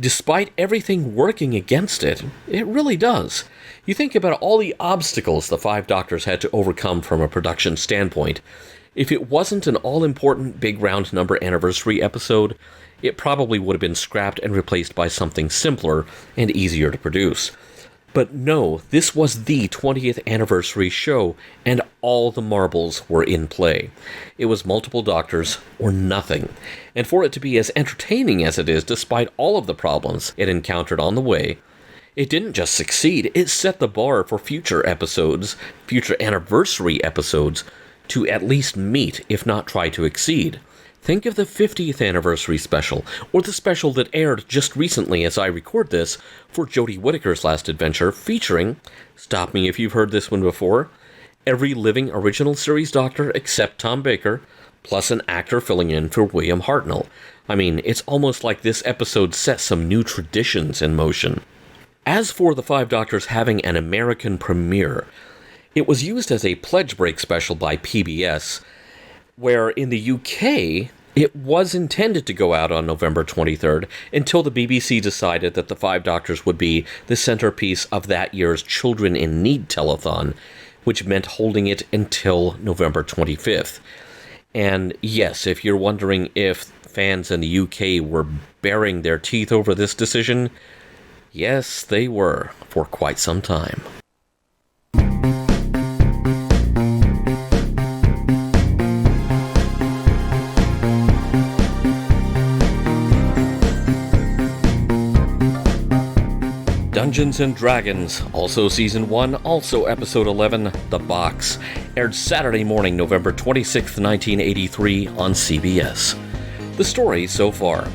Despite everything working against it, it really does. You think about all the obstacles the Five Doctors had to overcome from a production standpoint. If it wasn't an all-important big round number anniversary episode, it probably would have been scrapped and replaced by something simpler and easier to produce. But no, this was the 20th anniversary show, and all the marbles were in play. It was multiple doctors or nothing. And for it to be as entertaining as it is, despite all of the problems it encountered on the way, it didn't just succeed, it set the bar for future episodes, future anniversary episodes, to at least meet, if not try to exceed. Think of the 50th anniversary special, or the special that aired just recently as I record this for Jodie Whittaker's last adventure, featuring, stop me if you've heard this one before, every living original series Doctor except Tom Baker, plus an actor filling in for William Hartnell. I mean, it's almost like this episode set some new traditions in motion. As for the Five Doctors having an American premiere, it was used as a pledge break special by PBS, where in the UK, it was intended to go out on November 23rd until the BBC decided that the Five Doctors would be the centerpiece of that year's Children in Need telethon, which meant holding it until November 25th. And yes, if you're wondering if fans in the UK were baring their teeth over this decision, yes, they were, for quite some time. Dungeons & Dragons, also Season 1, also Episode 11, The Box, aired Saturday morning, November 26, 1983, on CBS. The story so far.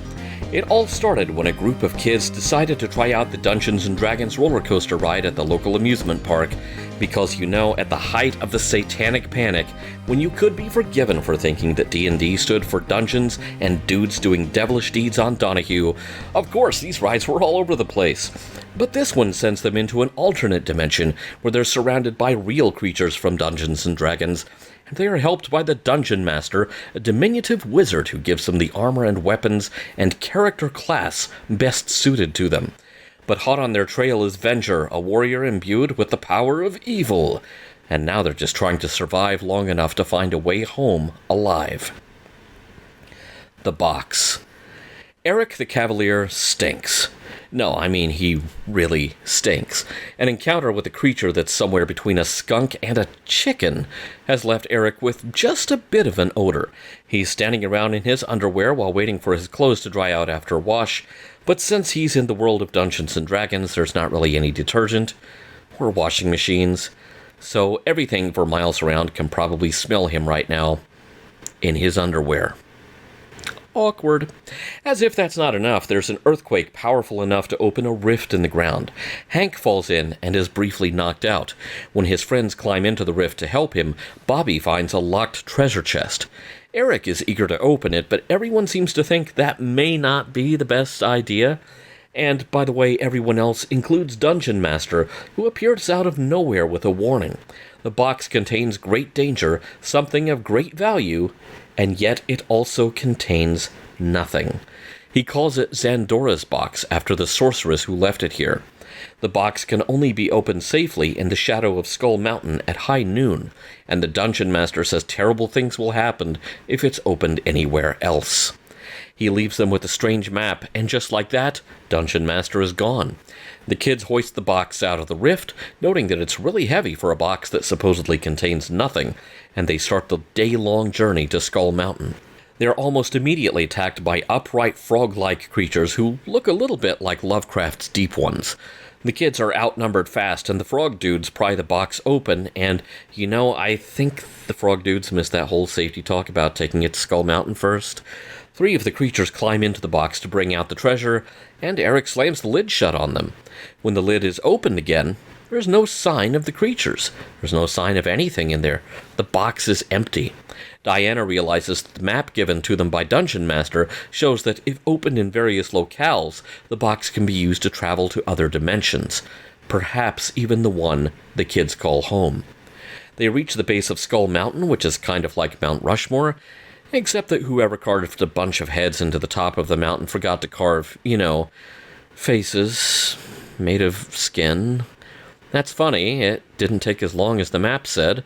It all started when a group of kids decided to try out the Dungeons & Dragons roller coaster ride at the local amusement park because, at the height of the satanic panic, when you could be forgiven for thinking that D&D stood for Dungeons and Dudes Doing Devilish Deeds on Donahue, of course these rides were all over the place. But this one sends them into an alternate dimension where they're surrounded by real creatures from Dungeons & Dragons, and they are helped by the Dungeon Master, a diminutive wizard who gives them the armor and weapons and character class best suited to them. But hot on their trail is Venger, a warrior imbued with the power of evil, and now they're just trying to survive long enough to find a way home alive. The Box. Eric the Cavalier stinks. No, I mean he really stinks. An encounter with a creature that's somewhere between a skunk and a chicken has left Eric with just a bit of an odor. He's standing around in his underwear while waiting for his clothes to dry out after a wash, but since he's in the world of Dungeons & Dragons, there's not really any detergent or washing machines, so everything for miles around can probably smell him right now in his underwear. Awkward. As if that's not enough, there's an earthquake powerful enough to open a rift in the ground. Hank falls in and is briefly knocked out. When his friends climb into the rift to help him, Bobby finds a locked treasure chest. Eric is eager to open it, but everyone seems to think that may not be the best idea. And, by the way, everyone else includes Dungeon Master, who appears out of nowhere with a warning. The box contains great danger, something of great value, and yet it also contains nothing. He calls it Xandora's box, after the sorceress who left it here. The box can only be opened safely in the shadow of Skull Mountain at high noon, and the Dungeon Master says terrible things will happen if it's opened anywhere else. He leaves them with a strange map, and just like that, Dungeon Master is gone. The kids hoist the box out of the rift, noting that it's really heavy for a box that supposedly contains nothing, and they start the day-long journey to Skull Mountain. They're almost immediately attacked by upright frog-like creatures who look a little bit like Lovecraft's Deep Ones. The kids are outnumbered fast, and the frog dudes pry the box open, and, I think the frog dudes missed that whole safety talk about taking it to Skull Mountain first. 3 of the creatures climb into the box to bring out the treasure, and Eric slams the lid shut on them. When the lid is opened again, there's no sign of the creatures. There's no sign of anything in there. The box is empty. Diana realizes that the map given to them by Dungeon Master shows that if opened in various locales, the box can be used to travel to other dimensions. Perhaps even the one the kids call home. They reach the base of Skull Mountain, which is kind of like Mount Rushmore, except that whoever carved a bunch of heads into the top of the mountain forgot to carve, faces made of skin. That's funny, it didn't take as long as the map said.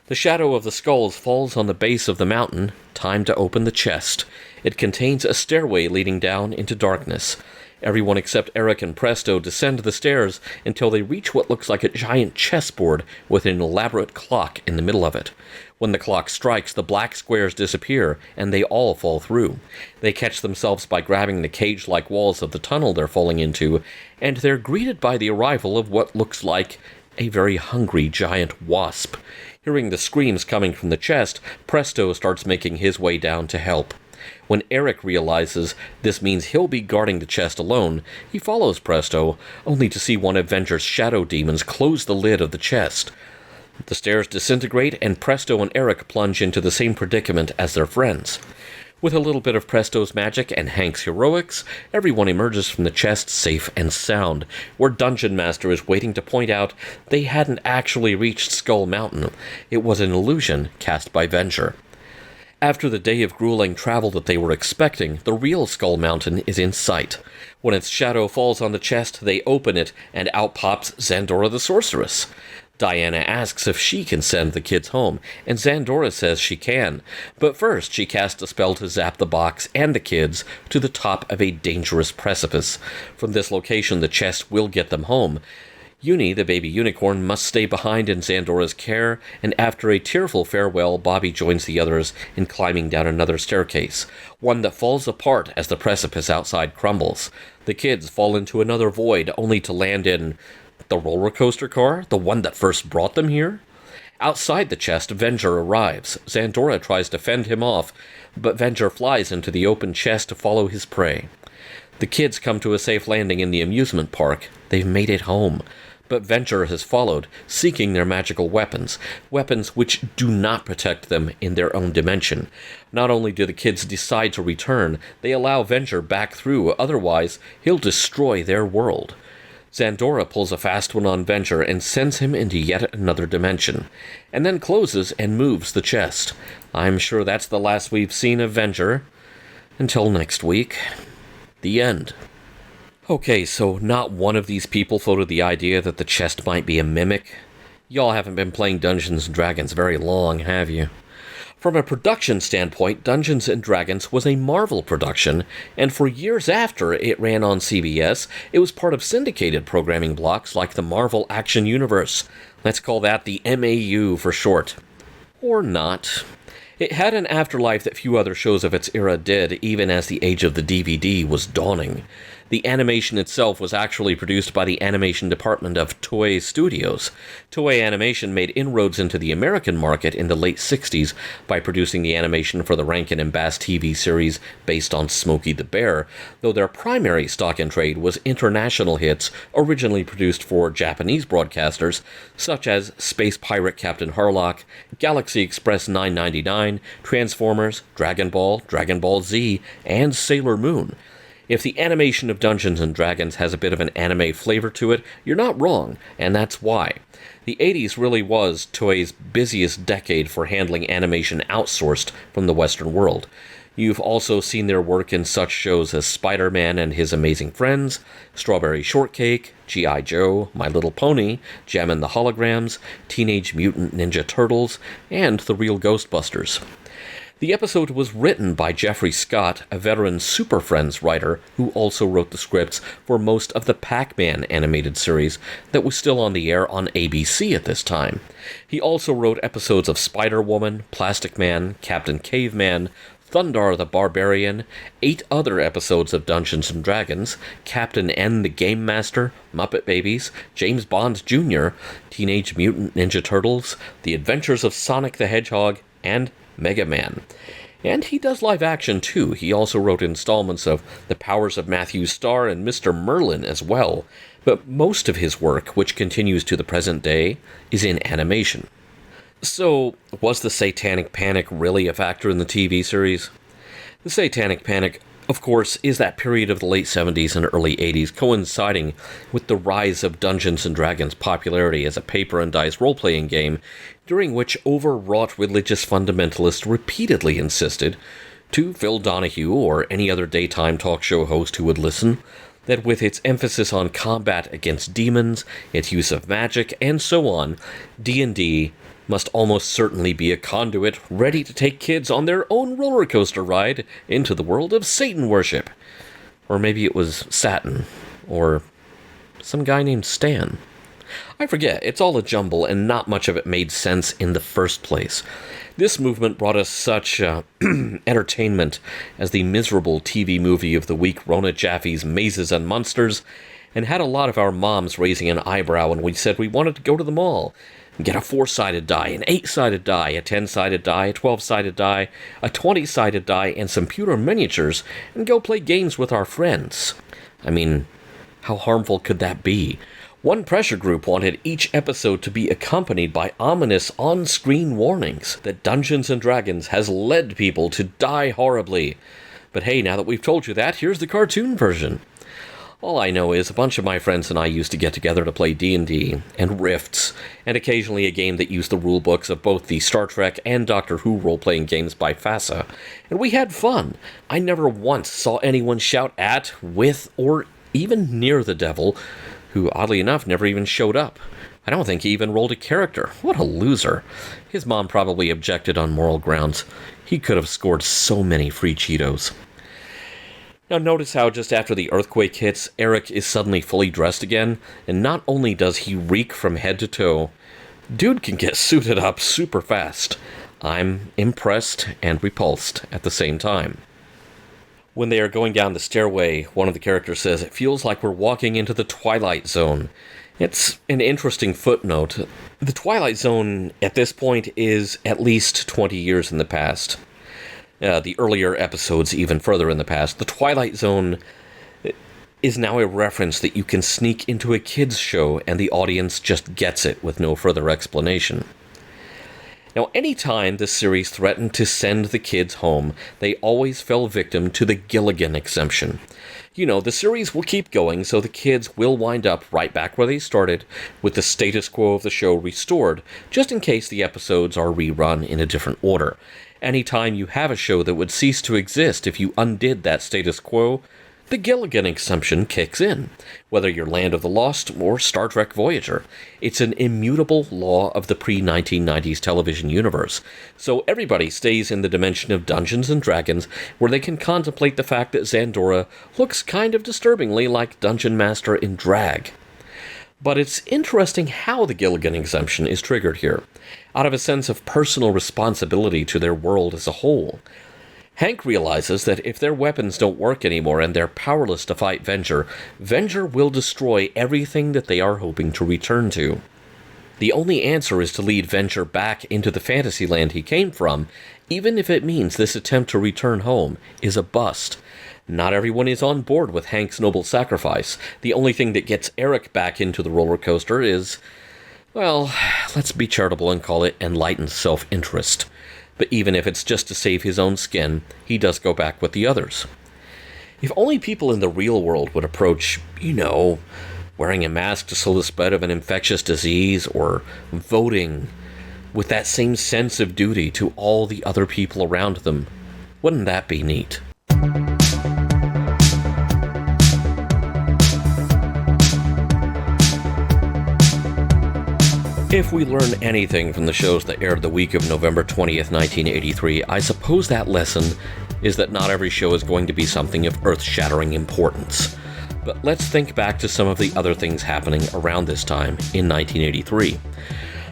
The shadow of the skulls falls on the base of the mountain. Time to open the chest. It contains a stairway leading down into darkness. Everyone except Eric and Presto descend the stairs until they reach what looks like a giant chessboard with an elaborate clock in the middle of it. When the clock strikes, the black squares disappear, and they all fall through. They catch themselves by grabbing the cage-like walls of the tunnel they're falling into, and they're greeted by the arrival of what looks like a very hungry giant wasp. Hearing the screams coming from the chest, Presto starts making his way down to help. When Eric realizes this means he'll be guarding the chest alone, he follows Presto, only to see one of Venger's shadow demons close the lid of the chest. The stairs disintegrate, and Presto and Eric plunge into the same predicament as their friends. With a little bit of Presto's magic and Hank's heroics, everyone emerges from the chest safe and sound, where Dungeon Master is waiting to point out they hadn't actually reached Skull Mountain. It was an illusion cast by Venger. After the day of grueling travel that they were expecting, the real Skull Mountain is in sight. When its shadow falls on the chest, they open it, and out pops Zandora the Sorceress. Diana asks if she can send the kids home, and Zandora says she can. But first, she casts a spell to zap the box and the kids to the top of a dangerous precipice. From this location, the chest will get them home. Uni, the baby unicorn, must stay behind in Zandora's care, and after a tearful farewell, Bobby joins the others in climbing down another staircase, one that falls apart as the precipice outside crumbles. The kids fall into another void, only to land in the roller coaster car, the one that first brought them here? Outside the chest, Venger arrives. Zandora tries to fend him off, but Venger flies into the open chest to follow his prey. The kids come to a safe landing in the amusement park. They've made it home. But Venger has followed, seeking their magical weapons which do not protect them in their own dimension. Not only do the kids decide to return, they allow Venger back through, otherwise he'll destroy their world. Zandora pulls a fast one on Venger and sends him into yet another dimension, and then closes and moves the chest. I'm sure that's the last we've seen of Venger. Until next week. The end. Okay, so not one of these people floated the idea that the chest might be a mimic? Y'all haven't been playing Dungeons & Dragons very long, have you? From a production standpoint, Dungeons & Dragons was a Marvel production, and for years after it ran on CBS, it was part of syndicated programming blocks like the Marvel Action Universe. Let's call that the MAU for short. Or not. It had an afterlife that few other shows of its era did, even as the age of the DVD was dawning. The animation itself was actually produced by the animation department of Toei Studios. Toei Animation made inroads into the American market in the late 60s by producing the animation for the Rankin and Bass TV series based on Smokey the Bear, though their primary stock in trade was international hits originally produced for Japanese broadcasters, such as Space Pirate Captain Harlock, Galaxy Express 999, Transformers, Dragon Ball Z, and Sailor Moon. If the animation of Dungeons & Dragons has a bit of an anime flavor to it, you're not wrong, and that's why. The 80s really was Toei's busiest decade for handling animation outsourced from the Western world. You've also seen their work in such shows as Spider-Man and His Amazing Friends, Strawberry Shortcake, G.I. Joe, My Little Pony, Jem and the Holograms, Teenage Mutant Ninja Turtles, and The Real Ghostbusters. The episode was written by Jeffrey Scott, a veteran Super Friends writer who also wrote the scripts for most of the Pac-Man animated series that was still on the air on ABC at this time. He also wrote episodes of Spider-Woman, Plastic Man, Captain Caveman, Thundar the Barbarian, 8 other episodes of Dungeons & Dragons, Captain N the Game Master, Muppet Babies, James Bond Jr., Teenage Mutant Ninja Turtles, The Adventures of Sonic the Hedgehog, and Mega Man. And he does live action too. He also wrote installments of The Powers of Matthew Starr and Mr. Merlin as well. But most of his work, which continues to the present day, is in animation. So, was the Satanic Panic really a factor in the TV series? The Satanic Panic, of course, is that period of the late 70s and early 80s coinciding with the rise of Dungeons & Dragons' popularity as a paper and dice role-playing game, during which overwrought religious fundamentalists repeatedly insisted, to Phil Donahue or any other daytime talk show host who would listen, that with its emphasis on combat against demons, its use of magic, and so on, D&D must almost certainly be a conduit ready to take kids on their own roller coaster ride into the world of Satan worship. Or maybe it was Satin, or some guy named Stan. I forget, it's all a jumble, and not much of it made sense in the first place. This movement brought us such entertainment as the miserable TV movie of the week, Rona Jaffe's Mazes and Monsters, and had a lot of our moms raising an eyebrow when we said we wanted to go to the mall and get a 4-sided die, an 8-sided die, a 10-sided die, a 12-sided die, a 20-sided die, and some pewter miniatures, and go play games with our friends. I mean, how harmful could that be? One pressure group wanted each episode to be accompanied by ominous on-screen warnings that Dungeons & Dragons has led people to die horribly. But hey, now that we've told you that, here's the cartoon version. All I know is a bunch of my friends and I used to get together to play D&D and Rifts, and occasionally a game that used the rulebooks of both the Star Trek and Doctor Who role-playing games by FASA, and we had fun. I never once saw anyone shout at, with, or even near the devil, who, oddly enough, never even showed up. I don't think he even rolled a character. What a loser. His mom probably objected on moral grounds. He could have scored so many free Cheetos. Now notice how just after the earthquake hits, Eric is suddenly fully dressed again, and not only does he reek from head to toe, dude can get suited up super fast. I'm impressed and repulsed at the same time. When they are going down the stairway, one of the characters says, "It feels like we're walking into the Twilight Zone." It's an interesting footnote. The Twilight Zone, at this point, is at least 20 years in the past. The earlier episodes even further in the past. The Twilight Zone is now a reference that you can sneak into a kids' show and the audience just gets it with no further explanation. Now, any time this series threatened to send the kids home, they always fell victim to the Gilligan exemption. You know, the series will keep going, so the kids will wind up right back where they started, with the status quo of the show restored, just in case the episodes are rerun in a different order. Anytime you have a show that would cease to exist if you undid that status quo, the Gilligan exemption kicks in, whether you're Land of the Lost or Star Trek Voyager. It's an immutable law of the pre-1990s television universe, so everybody stays in the dimension of Dungeons & Dragons, where they can contemplate the fact that Xandora looks kind of disturbingly like Dungeon Master in drag. But it's interesting how the Gilligan exemption is triggered here, out of a sense of personal responsibility to their world as a whole. Hank realizes that if their weapons don't work anymore and they're powerless to fight Venger, Venger will destroy everything that they are hoping to return to. The only answer is to lead Venger back into the fantasy land he came from, even if it means this attempt to return home is a bust. Not everyone is on board with Hank's noble sacrifice. The only thing that gets Eric back into the roller coaster is, well, let's be charitable and call it enlightened self-interest. But even if it's just to save his own skin, he does go back with the others. If only people in the real world would approach, wearing a mask to slow the spread of an infectious disease, or voting with that same sense of duty to all the other people around them, wouldn't that be neat? If we learn anything from the shows that aired the week of November 20th, 1983, I suppose that lesson is that not every show is going to be something of earth-shattering importance. But let's think back to some of the other things happening around this time in 1983.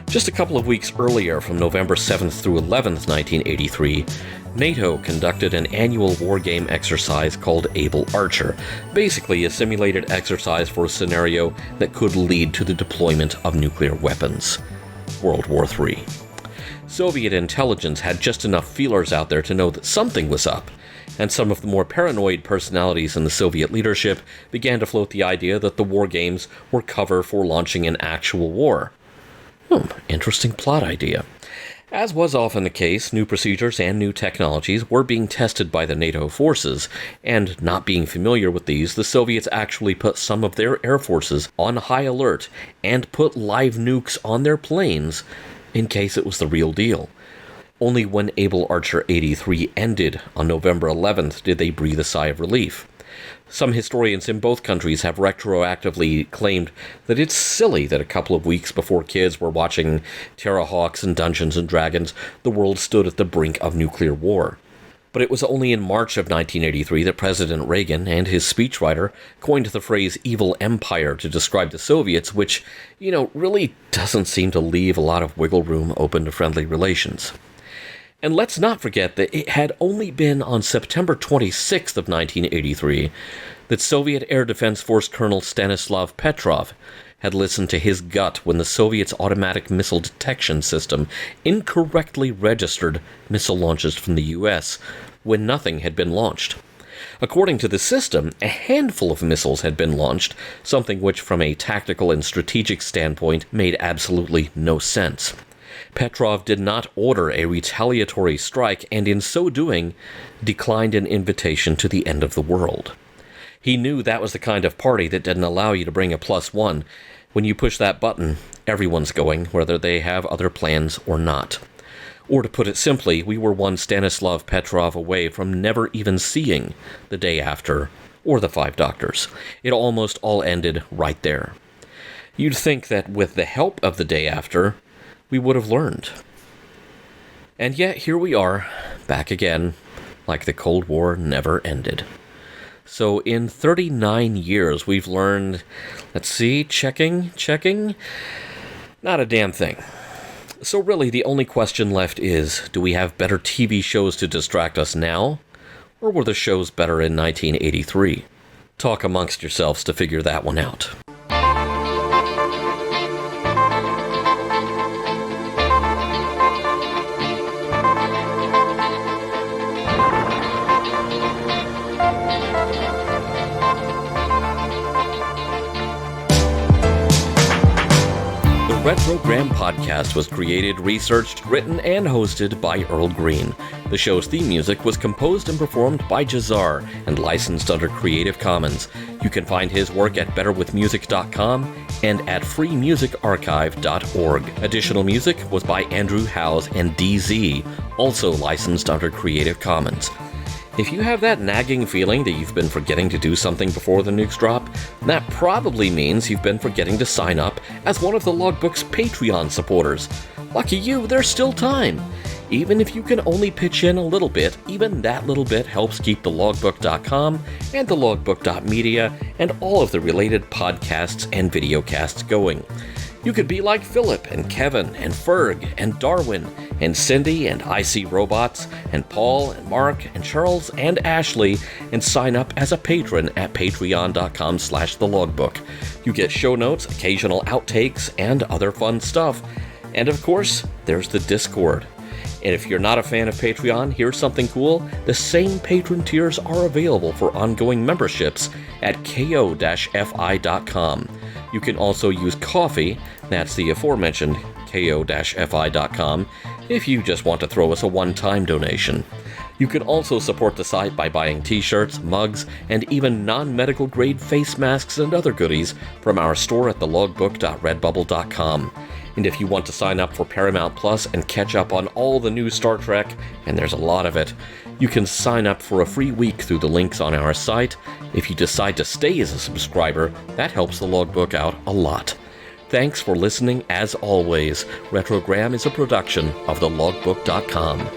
Just a couple of weeks earlier, from November 7th through 11th, 1983, NATO conducted an annual wargame exercise called Able Archer, basically a simulated exercise for a scenario that could lead to the deployment of nuclear weapons. World War III. Soviet intelligence had just enough feelers out there to know that something was up, and some of the more paranoid personalities in the Soviet leadership began to float the idea that the wargames were cover for launching an actual war. Interesting plot idea. As was often the case, new procedures and new technologies were being tested by the NATO forces, and not being familiar with these, the Soviets actually put some of their air forces on high alert and put live nukes on their planes in case it was the real deal. Only when Able Archer 83 ended on November 11th did they breathe a sigh of relief. Some historians in both countries have retroactively claimed that it's silly that a couple of weeks before kids were watching Terrahawks and Dungeons and Dragons, the world stood at the brink of nuclear war. But it was only in March of 1983 that President Reagan and his speechwriter coined the phrase evil empire to describe the Soviets, which, really doesn't seem to leave a lot of wiggle room open to friendly relations. And let's not forget that it had only been on September 26th of 1983 that Soviet Air Defense Force Colonel Stanislav Petrov had listened to his gut when the Soviets' automatic missile detection system incorrectly registered missile launches from the U.S. when nothing had been launched. According to the system, a handful of missiles had been launched, something which from a tactical and strategic standpoint made absolutely no sense. Petrov did not order a retaliatory strike, and in so doing, declined an invitation to the end of the world. He knew that was the kind of party that didn't allow you to bring a +1. When you push that button, everyone's going, whether they have other plans or not. Or to put it simply, we were one Stanislav Petrov away from never even seeing The Day After or The Five Doctors. It almost all ended right there. You'd think that with the help of The Day After, we would have learned. And yet, here we are, back again, like the Cold War never ended. So in 39 years, we've learned, checking, not a damn thing. So really, the only question left is, do we have better TV shows to distract us now? Or were the shows better in 1983? Talk amongst yourselves to figure that one out. The Retrogram podcast was created, researched, written, and hosted by Earl Green. The show's theme music was composed and performed by Jazar and licensed under Creative Commons. You can find his work at betterwithmusic.com and at freemusicarchive.org. Additional music was by Andrew Howes and DZ, also licensed under Creative Commons. If you have that nagging feeling that you've been forgetting to do something before the nukes drop, that probably means you've been forgetting to sign up as one of the Logbook's Patreon supporters. Lucky you, there's still time. Even if you can only pitch in a little bit, even that little bit helps keep thelogbook.com and thelogbook.media and all of the related podcasts and videocasts going. You could be like Philip and Kevin and Ferg and Darwin and Cindy and IC Robots and Paul and Mark and Charles and Ashley and sign up as a patron at patreon.com/thelogbook. You get show notes, occasional outtakes, and other fun stuff. And of course, there's the Discord. And if you're not a fan of Patreon, here's something cool. The same patron tiers are available for ongoing memberships at ko-fi.com. You can also use Ko-fi, that's the aforementioned ko-fi.com, if you just want to throw us a one-time donation. You can also support the site by buying t-shirts, mugs, and even non-medical grade face masks and other goodies from our store at thelogbook.redbubble.com. And if you want to sign up for Paramount Plus and catch up on all the new Star Trek, and there's a lot of it, you can sign up for a free week through the links on our site. If you decide to stay as a subscriber, that helps the Logbook out a lot. Thanks for listening as always. Retrogram is a production of thelogbook.com.